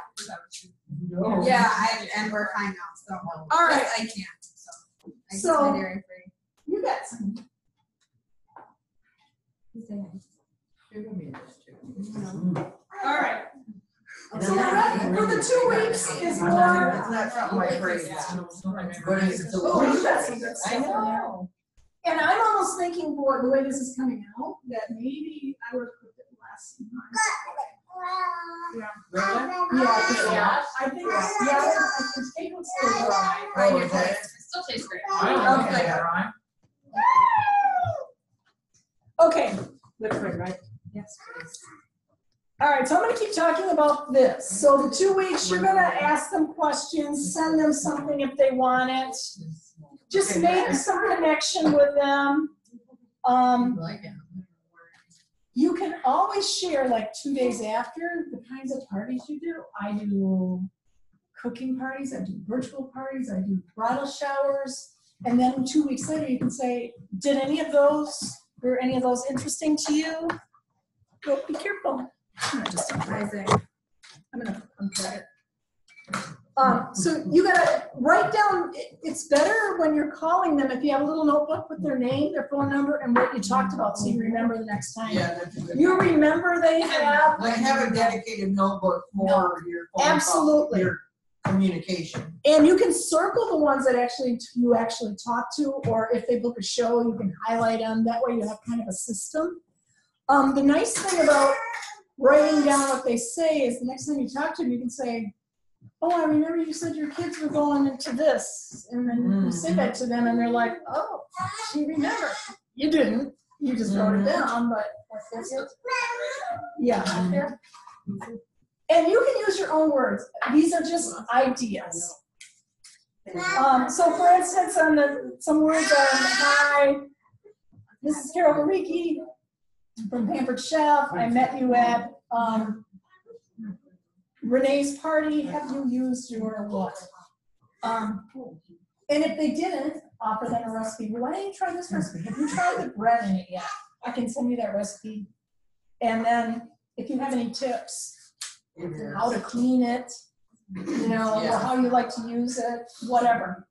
No. Yeah, and we're fine now, so. All right. I can't, so. I So- just my dairy free. You got some. All right. So for the 2 weeks is more. It's not something I praise. But it's Oh, you got some delicious. good stuff. I know. And I'm almost thinking, boy, the way this is coming out, that maybe I would have cooked it last month. Yeah, I think, the cake was still dry. Right, you're right. It still tastes great. Okay. Okay, liquid, right? Yes, please. All right, so I'm gonna keep talking about this. So the 2 weeks, you're gonna ask them questions, send them something if they want it. Just make some connection with them. You can always share like 2 days after the kinds of parties you do. I do cooking parties, I do virtual parties, I do bridal showers. And then 2 weeks later, you can say, were any of those interesting to you? Go, be careful. I'm gonna just Amazing. I'm gonna unplug it. So you gotta write down, it's better when you're calling them if you have a little notebook with their name, their phone number, and what you talked about, so you remember the next time. Yeah, that's a good. You remember they have. Like have a dedicated notebook for your phone call, Absolutely. your communication. And you can circle the ones that you actually talk to, or if they book a show, you can highlight them. That way you have kind of a system. The nice thing about writing down what they say is the next time you talk to them, you can say, oh, I remember you said your kids were going into this. And then you say that to them and they're like, oh, she remembered. You didn't. You just wrote it down, but yeah. And you can use your own words. These are just ideas. So for instance, some words are, hi, this is Carol Garicki from Pampered Chef. I met you at Renee's party. Have you used your what? And if they didn't, offer them a recipe. Well, why don't you try this recipe? Have you tried the bread in it yet? I can send you that recipe. And then if you have any tips, how to clean it, you know, or how you like to use it, whatever.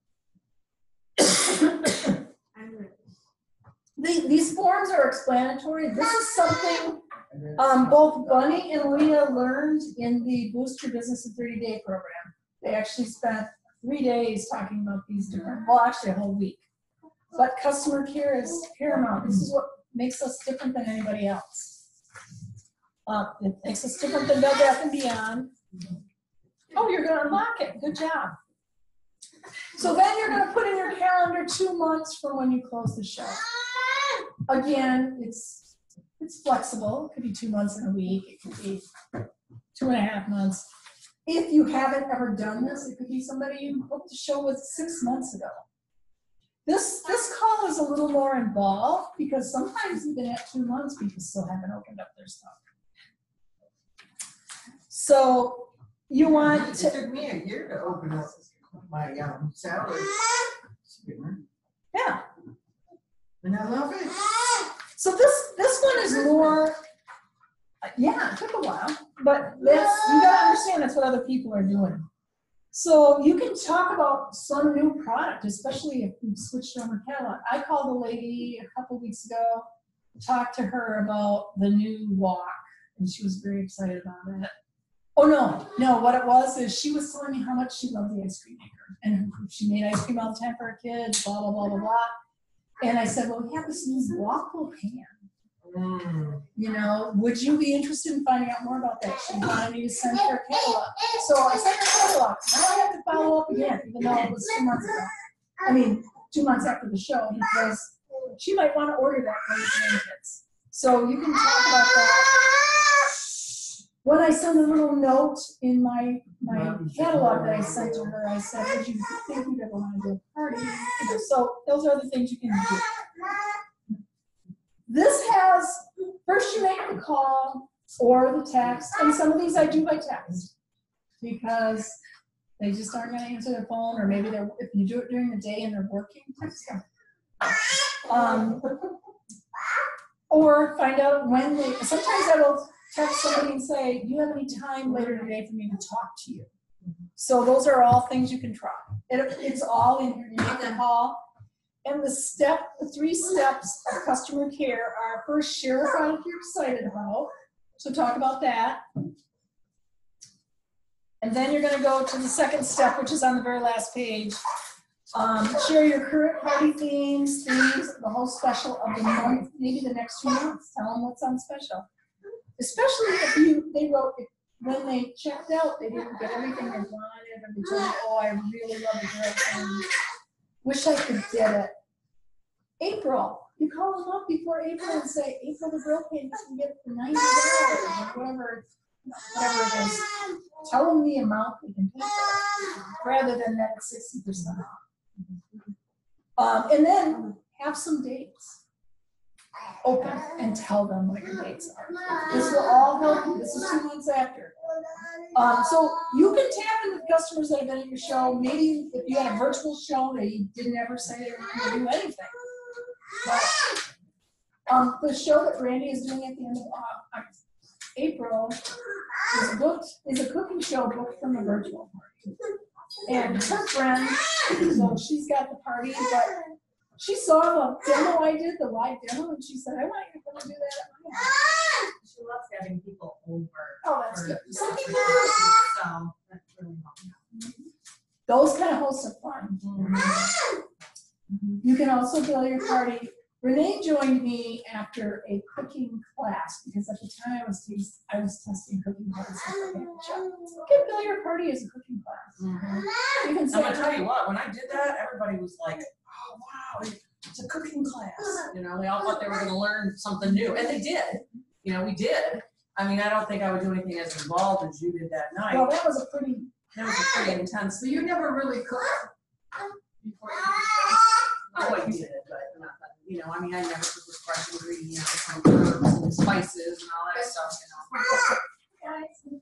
These forms are explanatory. This is something both Bunny and Leah learned in the Boost Your Business in 30-Day program. They actually spent 3 days talking about these different, well, actually a whole week. But customer care is paramount. This is what makes us different than anybody else. It makes us different than Bed Bath & Beyond. Oh, you're going to unlock it. Good job. So then you're going to put in your calendar 2 months from when you close the show. Again, it's flexible. It could be 2 months and a week. It could be 2.5 months. If you haven't ever done this, it could be somebody you booked the show with 6 months ago. This call is a little more involved because sometimes even at 2 months, people still haven't opened up their stuff. So you want to. It took me a year to open up my salad skimmer. Yeah. And I love it. So this one is more, yeah, it took a while, but you gotta understand that's what other people are doing. So you can talk about some new product, especially if you switched over catalog. I called a lady a couple weeks ago, talked to her about the new wok, and she was very excited about it. Oh no, what it was is she was telling me how much she loved the ice cream maker. And she made ice cream all the time for her kids, blah, blah, blah, blah, blah. And I said, well, we have this new waffle pan. You know, would you be interested in finding out more about that? She wanted me to send her a catalog. So I sent her a catalog. Now I have to follow up again, even though it was 2 months ago. I mean, 2 months after the show, because she might want to order that for her grandkids. So you can talk about that. When I sent a little note in my catalog that I sent to her, I said, would you think you'd ever want to do a party? You know, so those are the things you can do. This has, first you make the call or the text, and some of these I do by text because they just aren't going to answer their phone, or maybe if you do it during the day and they're working, text them. Or find out when sometimes I will text somebody and say, do you have any time later today for me to talk to you? So those are all things you can try. It's all in here. You make the call. And the 3 steps of customer care are first, share a product you're excited about. So talk about that. And then you're going to go to the second step, which is on the very last page. Share your current party themes, the whole special of the month, maybe the next 2 months. Tell them what's on special. Especially if they wrote, when they checked out, they didn't get everything they wanted, and they told me, oh, I really love the grill pan. Wish I could get it. April, you call them up before April and say, April, the grill pan, you can get it for $90 or whatever it is. Tell them the amount they can pay for it, rather than that 60% off. And then have some dates. open and tell them what your dates are. This will all help you. This is 2 months after. So you can tap into the customers that have been at your show. Maybe if you had a virtual show, they didn't ever say they were going to do anything. But the show that Brandy is doing at the end of April is a cooking show booked from a virtual party. And her friend, so she's got the party, but she saw the demo I did, the live demo, and she said, I want you to come and do that at my house. She loves having people over. Oh, that's good. Some people do. So that's really helpful. Those kind of hosts are fun. You can also bill your party. Renee joined me after a cooking class because at the time I was testing cooking classes. You can bill your party as a cooking class. You can I'm say, gonna tell you what, when I did that, everybody was like, oh, wow, it's a cooking class. You know, they all thought they were gonna learn something new, and they did. You know, we did. I mean, I don't think I would do anything as involved as you did that night. well, that was a pretty, intense. So you never really cooked before you Oh, I did, but not, you know, I mean, I never cooked with fresh ingredients and herbs and spices and all that stuff, you know.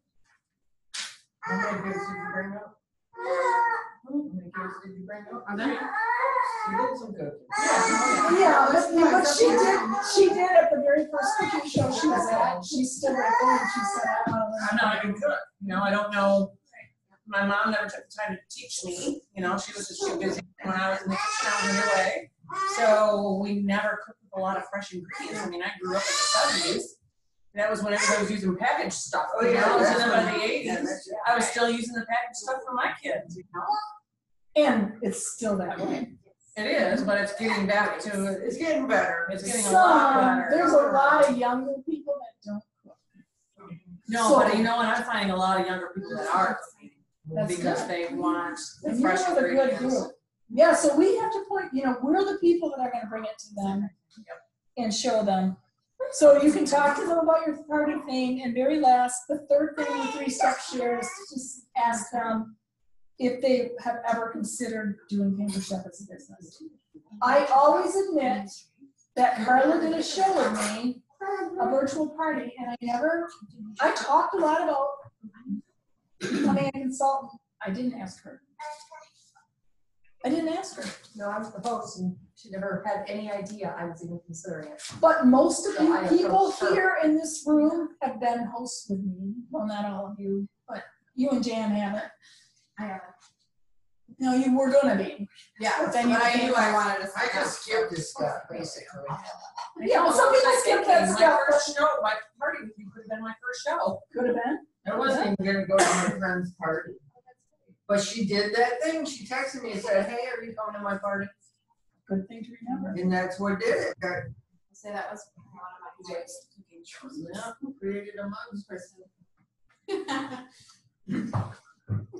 How many kids did you bring up? How many kids did you bring up? You did some cooking. yeah, but she did at the very first cooking show she was at. She stood right there and she said, I'm not a good cook, you know, I don't know. My mom never took the time to teach me, you know, she was just too busy. When I was in the kitchen, I was in her way. So we never cooked with a lot of fresh ingredients. I mean, I grew up in the 70s. That was when everybody was using packaged stuff. Oh, yeah, And then by the yeah, 80s, I was still using the packaged stuff for my kids, you know? and it's still that way. It is, but it's getting back to, It's getting better. it's getting a lot better. There's a lot of younger people that don't cook. No, So- but you know what, I'm finding a lot of younger people that are cooking. That's Because good. they want the And you're fresh the good ingredients. group. Yeah, so we have to point, we're the people that are gonna bring it to them and show them. So you can talk to them about your party thing, and very last, the third thing in the 3-step share is to just ask them if they have ever considered doing Pampered Chef as a business. I always admit that Carla did a show with me, a virtual party, and I talked a lot about becoming a consultant. I didn't ask her. No, I was the host and she never had any idea I was even considering it. But most of So you I people approached her. here in this room have been hosts with me. Well, not all of you, but you and Jan haven't. I haven't. No, you were gonna be. Yeah, But but then you I came- knew I wanted to. I just skipped this stuff, basically. Yeah, well, some people skip that My stuff, first show, my party with you could have been my first show. Could have been. I wasn't even gonna go to my friend's party. But she did that thing. She texted me and said, hey, are you coming to my party? Good thing to remember. And that's what did it. That I'll say that was one of my first cooking shows. yeah, created a mug's person.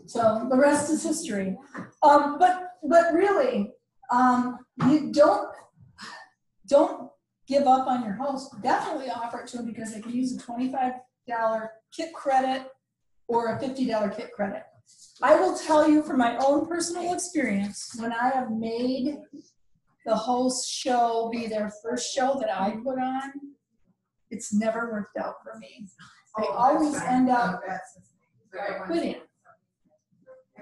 So the rest is history. But really, you don't give up on your host. Definitely offer it to them because they can use a $25 kit credit or a $50 kit credit. I will tell you from my own personal experience, when I have made the host show be their first show that I put on, it's never worked out for me. They always end up quitting.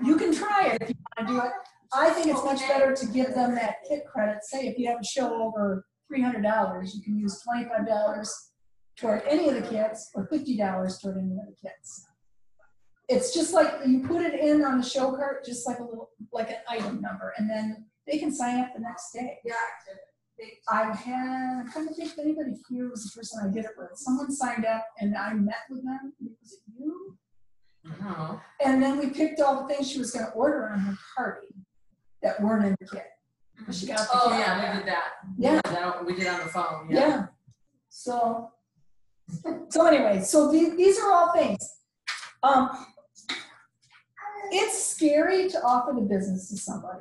You can try it if you want to do it. I think it's much better to give them that kit credit. Say if you have a show over $300, you can use $25 toward any of the kits or $50 toward any of the kits. It's just like you put it in on the show cart, just like an item number, and then they can sign up the next day. Yeah. I'm trying to think if anybody here was the person I did it with. Someone signed up and I met with them. Was it you? Oh. And then we picked all the things she was going to order on her party that weren't in the kit. She got the Oh, kit. yeah, we did that. Yeah. We did on the phone, Yeah. So anyway, so these are all things. It's scary to offer the business to somebody.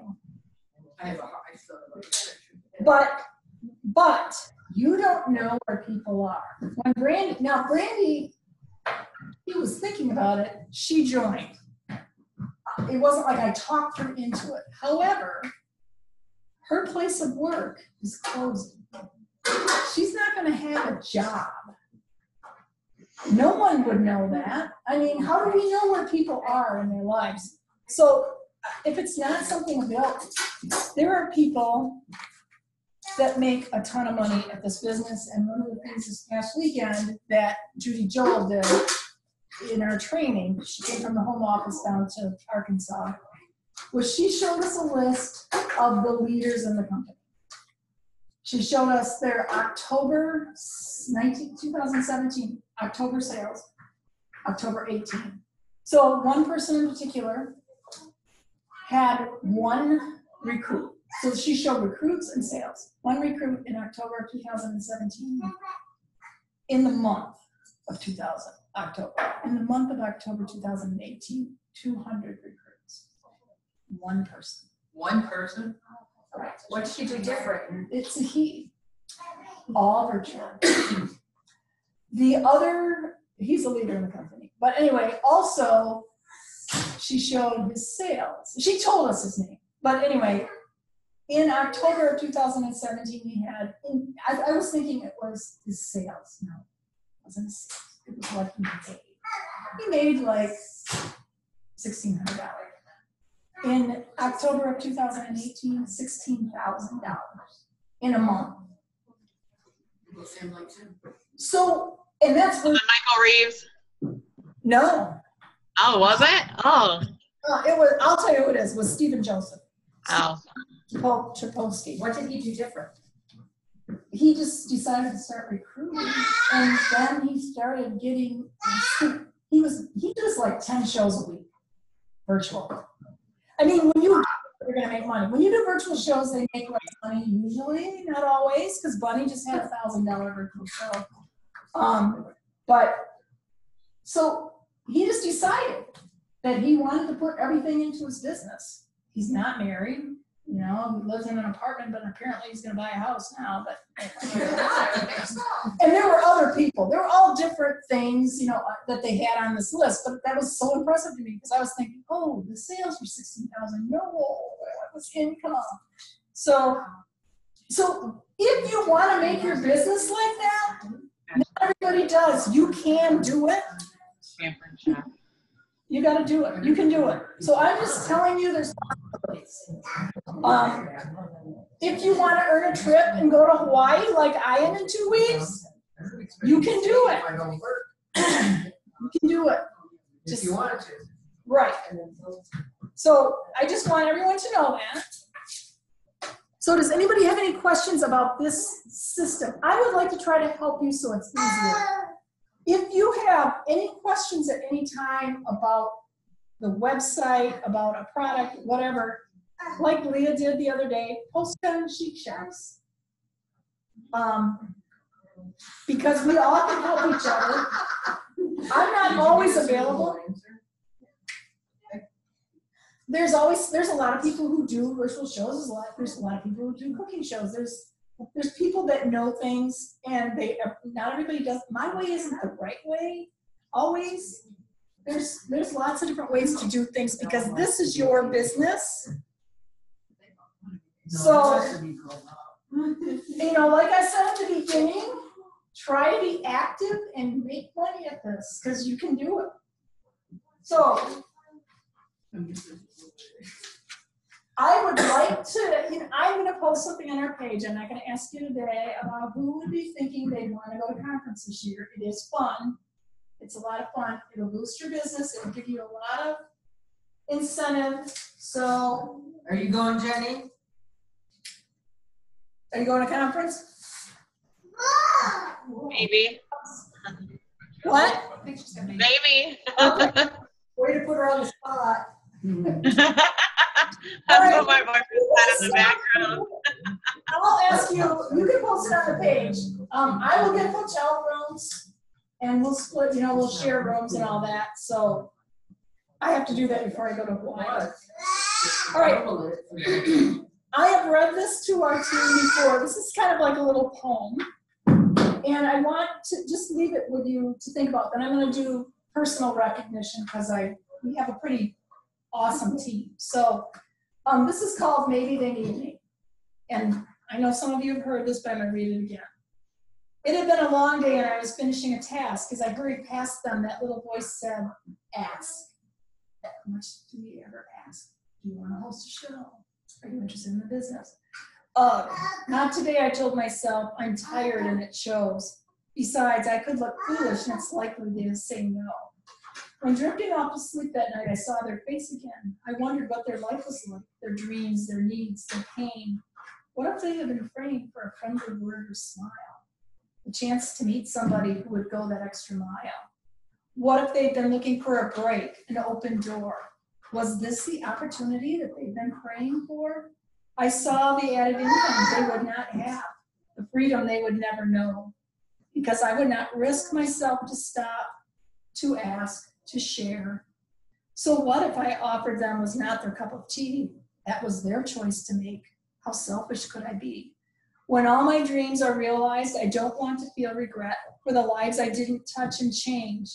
But you don't know where people are. When Brandy, he was thinking about it, she joined. It wasn't like I talked her into it. However, her place of work is closing. she's not gonna have a job. No one would know that. I mean, how do we know where people are in their lives? So if it's not something available, there are people that make a ton of money at this business, and one of the things this past weekend that Judy Joel did in our training, she came from the home office down to Arkansas, was she showed us a list of the leaders in the company. She showed us their October 2017, October sales, October 18. So one person in particular had one recruit. So she showed recruits and sales. One recruit in October of 2017. In the month of October. In the month of October 2018, 200 recruits. One person. One person? Correct. What did she do different? It's a he. All virtual. The other, he's a leader in the company. But anyway, also, she showed his sales. She told us his name. But anyway, in October of 2017, he had, I was thinking it was his sales. No, it wasn't his sales. It was what he made. He made like $1,600. In October of 2018, $16,000 in a month. So, and that's what, Michael Reeves. no. Oh, was it? Oh. It was, I'll tell you who it is, was Stephen Joseph. Oh. Trapolsky. What did he do different? He just decided to start recruiting, and then he started getting, he does like 10 shows a week, virtual. I mean, when you're gonna make money. When you do virtual shows, they make less money usually, not always, because Bunny just had $1,000 virtual show. But, so he just decided that he wanted to put everything into his business. He's not married. You know, he lives in an apartment, but apparently he's going to buy a house now. But and there were other people. There were all different things, you know, that they had on this list. But that was so impressive to me because I was thinking, oh, the sales were $16,000. No, what was income? So if you want to make your business like that, not everybody does. You can do it. You got to do it. You can do it. So I'm just telling you, there's if you want to earn a trip and go to Hawaii like I am in 2 weeks, you can do it. You can do it. If you want to. Right. So I just want everyone to know that. So does anybody have any questions about this system? I would like to try to help you so it's easier. If you have any questions at any time about the website, about a product, whatever, like Leah did the other day, post it on Chic Shops. Because we all can help each other. I'm not always available. There's a lot of people who do virtual shows. There's a lot of people who do cooking shows. There's people that know things, and not everybody does. My way isn't the right way always. There's lots of different ways to do things because this is your business. So, you know, like I said at the beginning, try to be active and make money at this because you can do it. So, I would like to, you know, I'm going to post something on our page. I'm not going to ask you today about who would be thinking they'd want to go to conference this year. It is fun. It's a lot of fun. It'll boost your business. It'll give you a lot of incentive. So, Are you going, Jenny? are you going to conference? Maybe. What? Maybe. Okay. Way to put her on the spot. That's what my boyfriend said in the background. I'll ask you, you can post it on the page. I will get hotel rooms and we'll split, you know, we'll share rooms and all that. So I have to do that before I go to Hawaii. All right. I have read this to our team before. This is kind of like a little poem. And I want to just leave it with you to think about. Then I'm going to do personal recognition because we have a pretty awesome team. So this is called Maybe They Need Me. And I know some of you have heard this, but I'm gonna read it again. It had been a long day and I was finishing a task. As I hurried past them, that little voice said, ask. How much do we ever ask? Do you want to host a show? Are you interested in the business? Not today, I told myself. I'm tired and it shows. Besides, I could look foolish and it's likely they'd say no. When drifting off to sleep that night, I saw their face again. I wondered what their life was like, their dreams, their needs, their pain. What if they had been praying for a friendly word or smile? A chance to meet somebody who would go that extra mile? What if they'd been looking for a break, an open door? Was this the opportunity that they'd been praying for? I saw the added income they would not have, the freedom they would never know, because I would not risk myself to stop, to ask, to share. So what if I offered them was not their cup of tea? That was their choice to make. How selfish could I be? When all my dreams are realized, I don't want to feel regret for the lives I didn't touch and change,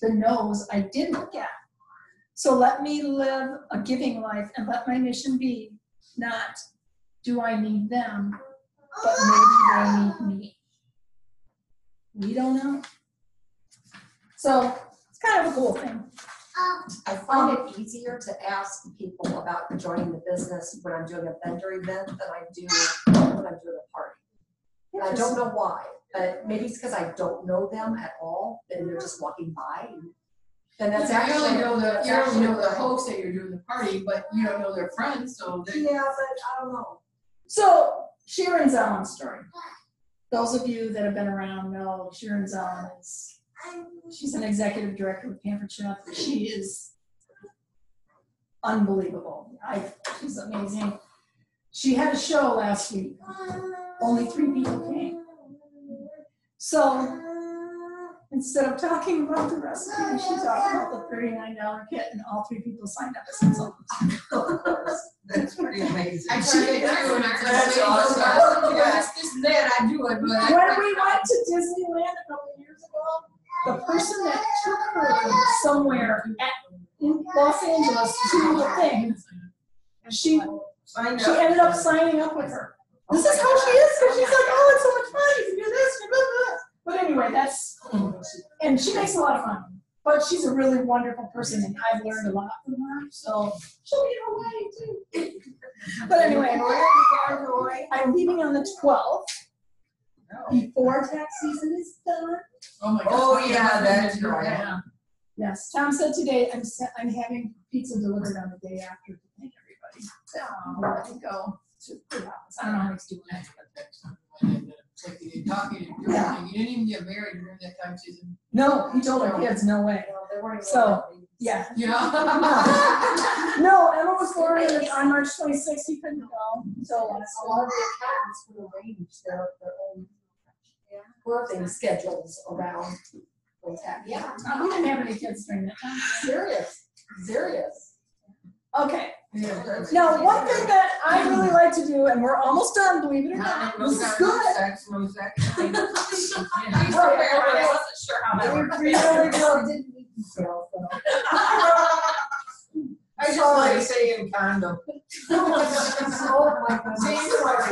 the no's I didn't get. So let me live a giving life and let my mission be not, do I need them, but maybe they need me. We don't know. So it's kind of a cool thing. I find it easier to ask people about joining the business when I'm doing a vendor event than I do when I'm doing a party. And I don't know why, but maybe it's because I don't know them at all, and they're just walking by. Then that's You actually only know that's you only actually know the right. host that you're doing the party, but you don't know their friends, so they. Yeah, but I don't know. So Sharon Zellen's story. Those of you that have been around know Sharon Zellen is, she's an executive director with Pampered Chef. She is unbelievable. She's amazing. She had a show last week. Only 3 people came. So instead of talking about the recipe, she talked about the $39 kit, and all 3 people signed up as consultants. That's pretty amazing. I tried to do it. That's awesome. This and that, I do it, but I. When we went to Disneyland a couple of years ago, the person that took her somewhere in Los Angeles to the thing, she ended up signing up with her. This is how she is, because she's like, oh, it's so much fun, you can do this, you can do that. But anyway, and she makes a lot of fun. But she's a really wonderful person, and I've learned a lot from her, so she'll be in Hawaii too. But anyway, I'm leaving on the 12th, before tax season is done. Oh my gosh. Oh, yeah, that's right. Yeah. Yes, Tom said today, I'm having pizza delivered on the day after to thank everybody. So I'll let it go to the office. I don't know how he's doing it. It's like you're talking and doing everything. You didn't even get married during that time season. No, he told her kids, no way. No, they weren't even So, ready. yeah. Yeah. No, Emma was born on March 26th, he couldn't go. So A lot of the accountants will arrange their own birthing schedules around what's happening. Yeah, we didn't have any kids during that time. serious. Okay. Yeah. Now, one thing that I really like to do, and we're almost done, believe it or not, this is good. No sex. I wasn't sure how that worked. We really didn't need details, though. I just like saying condom. Oh my goodness.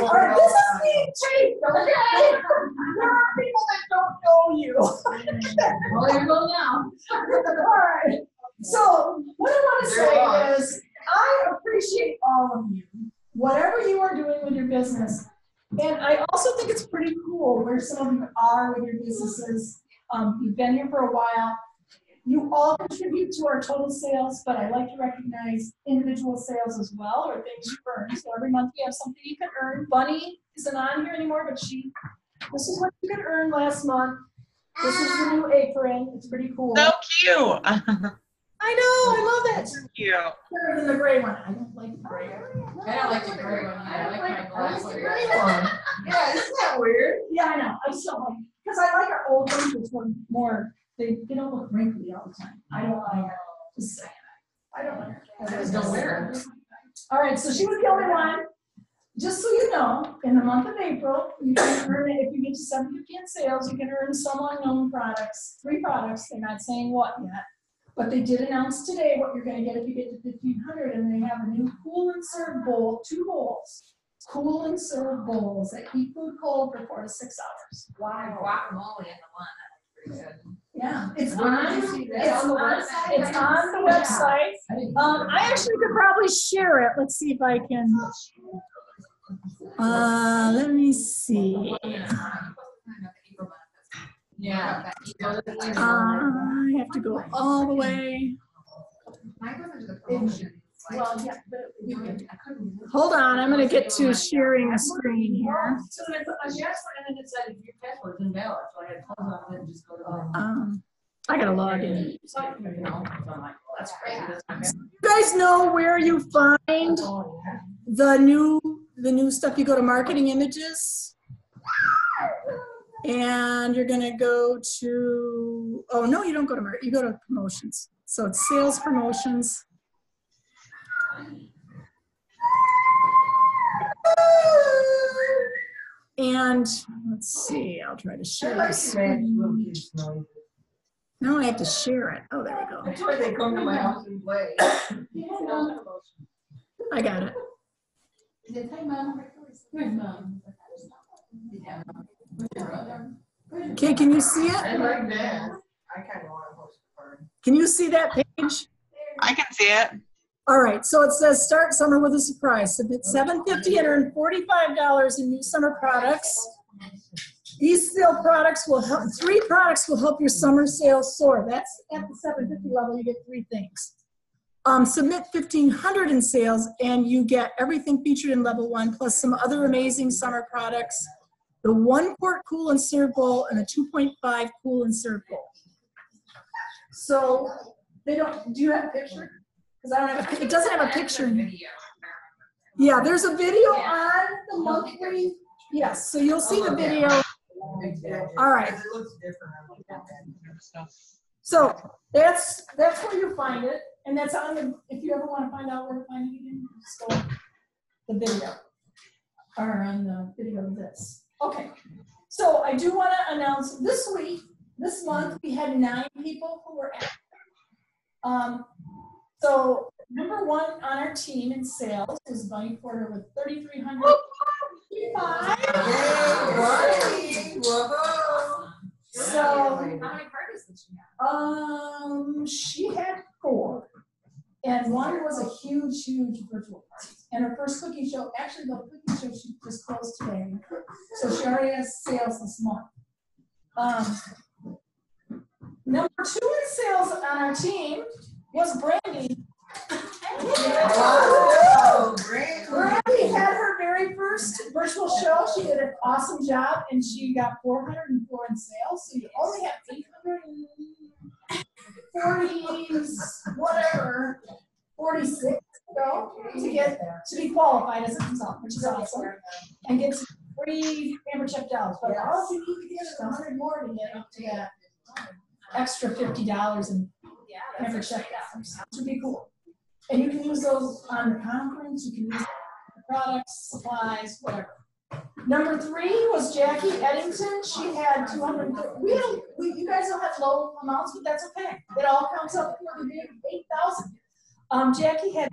All right, this is being taped, okay? There are people that don't know you. Well, there you go now. All right. So what I want to say is I appreciate all of you, whatever you are doing with your business. And I also think it's pretty cool where some of you are with your businesses. You've been here for a while. You all contribute to our total sales, but I like to recognize individual sales as well, or things you earn. So every month we have something you can earn. Bunny isn't on here anymore, but this is what you could earn last month. This is the new apron. It's pretty cool. So cute. I know, I love it. Cute. Better than the gray one. I don't like the gray one. I don't like the gray one. I like my glass one. Yeah, isn't that weird? Yeah, I know. I still like, because I like our old ones, which were more, they don't look wrinkly all the time. I don't like, just saying. I don't like it. Don't wear All right, so she was the only one. Just so you know, in the month of April, you can earn it, if you get to 750 in sales, you can earn some unknown products, 3 products. They're not saying what yet. But they did announce today what you're going to get if you get to 1,500, and they have a new cool and serve bowl, 2 bowls cool and serve bowls that keep food cold for 4 to 6 hours. Wow. Guacamole in the one, that looks pretty good. Yeah, it's Where on, did you see that? it's On the on, website? it's on the website. I actually could probably share it. Let's see if I can. Let me see. Yeah. I have to go all the way. Mine goes into the promotions. like- Well, yeah, but you can, hold on, I'm gonna get to sharing a screen here. So then I asked for it and it said your password's invalid, so I had to close off and just go to. I gotta log in. So I'm like, well, that's crazy, that's not bad. You guys know where you find the new stuff? You go to marketing images. And you're gonna go to, oh no, you don't go to market, you go to promotions. So it's sales promotions. And let's see, I'll try to share this. Now I have to share it. Oh, there we go. That's why they come to my house and play. I got it. Okay, can you see I it? like that. I kind of want to host a party. Can you see that page? I can see it. All right, so it says start summer with a surprise. Submit $750 and earn $45 in new summer products. These sale products will help, 3 products will help your summer sales soar. That's at the $750 level, you get 3 things. Submit $1,500 in sales and you get everything featured in level 1 plus some other amazing summer products. The 1-quart cool and serve bowl and a 2.5 cool and serve bowl. So they don't, do you have a picture? Because I don't have, it doesn't have a picture. Yeah, there's a video on the monthly. Yes, so you'll see the video. All right. It looks different. So that's where you find it. And that's on the, if you ever want to find out where to find it again, just go to the video. Or on the video of this. Okay. So I do want to announce this week, this month, we had 9 people who were active. So number 1 on our team in sales was Bunny Porter with 3,300. So How many parties did she have? she had 4. And 1 was a huge, huge virtual party. And her first cookie show, actually the cookie show she just closed today. So she already has sales this month. Number 2 in sales on our team was Brandy. Wow, great. Brandy had her very first virtual show. She did an awesome job and she got 404 in sales. So you only have 840, whatever, 46 to go to get to be qualified as a consultant, which is awesome. And get free Amber check dollars. But all you need to get is 100 more to get up to that extra $50 in Amber check dollars, which would be cool. And you can use those on the conference, you can use the products, supplies, whatever. Number 3 was Jackie Eddington. She had 230. You guys don't have low amounts, but that's okay. It all counts up for the big 8,000. Jackie had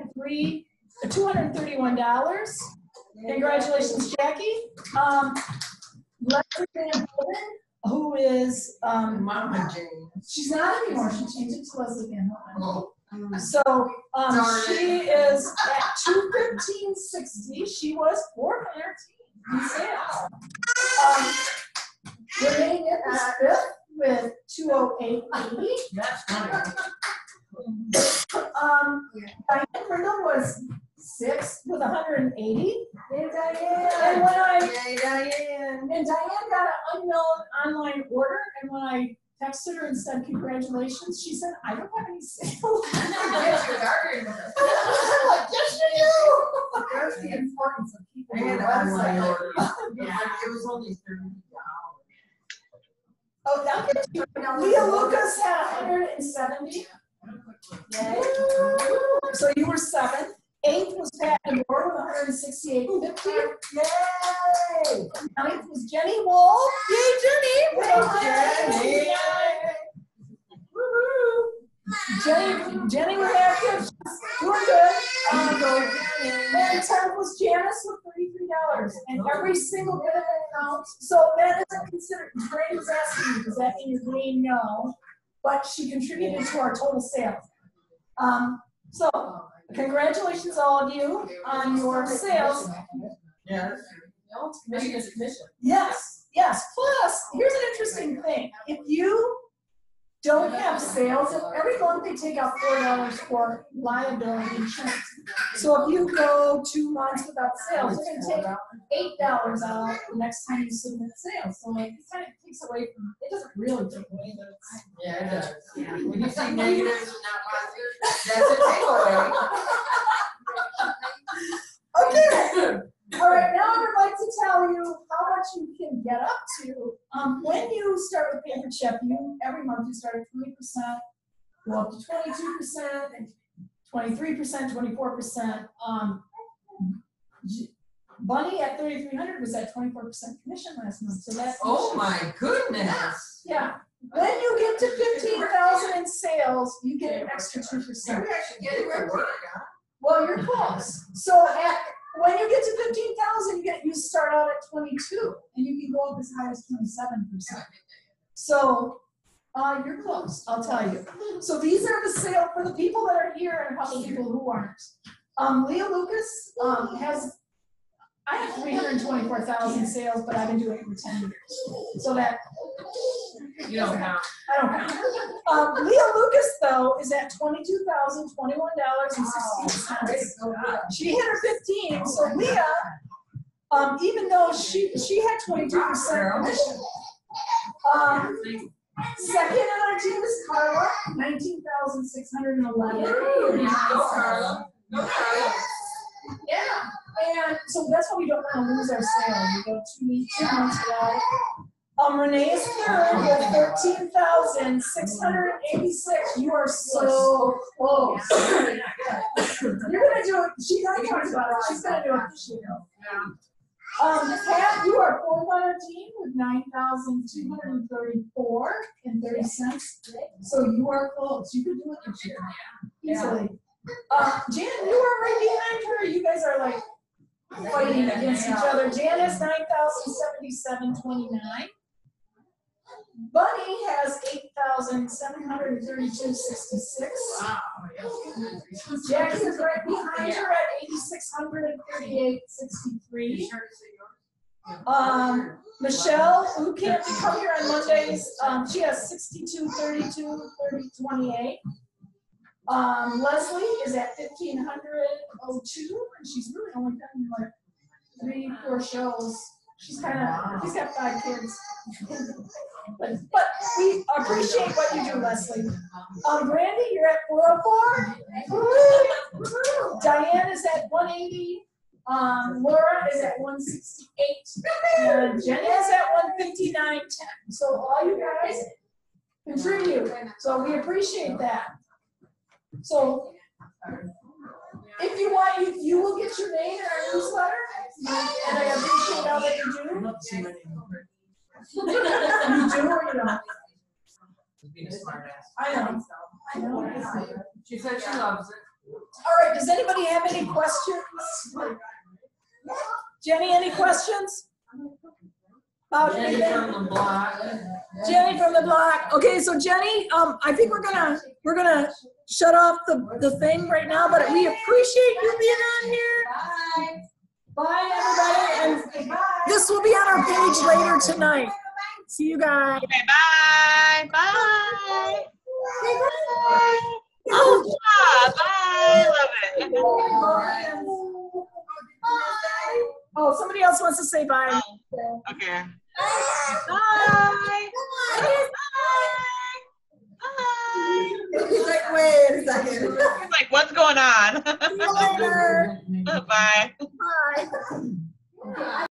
$231. Congratulations, Jackie. Leslie Van Hoven, who is Mama Jane. she's not anymore. She changed it to Leslie Van Hoven. Oh. So she is at 215.60. She was 413 in sales. Renee Nick was 5th with 208.80. That's funny. Diane Brindle was 6th with 180. Hey, Diane. And when Yay, Diane. and Diane got an unknown online order, and when I texted her and said congratulations, she said, I don't have any sales. Yes, you're arguing with us. I'm like, yes, you do. There's the importance of keeping I your had an online website. order. Yeah. It was only $30. Oh, I'll get you. Leah Lucas had 170. Yay. So you were 7th. 8th was Pat Moore with 168.50. Yay! 9th was Jenny Wolf. Yay, Jenny! Jenny. Woo-hoo. Jenny was active. Doing good. And 10th was Janice with and every single bit of it counts. So that isn't considered, Grant was asking me, does that mean you're green? No, but she contributed to our total sales. So congratulations all of you on your sales. Yes. No, it's commission is commission. Yes, yes. Plus, here's an interesting thing. If you don't have sales, every month they take out $4 for liability insurance. So if you go 2 months without sales, they're gonna take $8 out the next time you submit sales. So like, it kind of takes away from, it doesn't really take away, but it's. Yeah, it does. When you see negatives and not positives, that's a takeaway. Okay. All right, now I would like to tell you how much you can get up to. When you start with Pampered Chef, every month you start at 20%, go up to 22%, 23%, 24%. Bunny at 3,300 was at 24% commission last month, so that's. Oh my goodness. Yeah. When you get to 15,000 in sales, you get an extra 2%. Maybe I should get it to work, huh? Well, you're close. So when you get to 15,000, you start out at 22, and you can go up as high as 27%. So you're close, I'll tell you. So these are the sales for the people that are here and a couple people who aren't. Leah Lucas I have 324,000 sales, but I've been doing it for 10 years. So that. You don't count. I don't count. Leah Lucas, though, is at $22,021.16. She hit her 15, so Leah, even though she had 22% commission. Second on our team is Carla, 19,611. Go Carla. Go Carla. Yeah, and so that's why we don't want to lose our sale. We go 2 months without. Renee is third with 13,686. You are so close. You're gonna do it. She's already talked about it. She's gonna do it this year. Pat, you are fourth on our team with 9,234.30. So you are close. You could do it this year easily. Jan, you are right behind her. You guys are like fighting against each other. Jan is 9,077.29. Bunny has 8,732.66. Wow. Jackie is right behind her at 8,638.63. Michelle, who can't come here on Mondays, she has 62.32.28. Leslie is at 1,502, and she's really only done like 3-4 shows. She's got 5 kids. But we appreciate what you do, Leslie. Brandy, you're at 404. Diane is at 180. Laura is at 168. And Jenny is at 159.10. So all you guys contribute. So we appreciate that. So if you want, you will get your name in our newsletter. And I appreciate all that you do. You do or you don't? Being a smart ass. I know. She said she loves it. All right, does anybody have any questions? Jenny, any questions? About Jenny anything? from the block. Jenny from the block. Okay, so Jenny, I think we're gonna shut off the thing right now, but we appreciate you being on here. Bye, everybody, and this will be on our page later tonight. See you guys. Okay, bye. Bye. Say bye. Oh, bye. Love it. Oh, somebody else wants to say bye. Okay. Bye. He's like, wait a second. He's like, what's going on? See you later. Bye. Bye.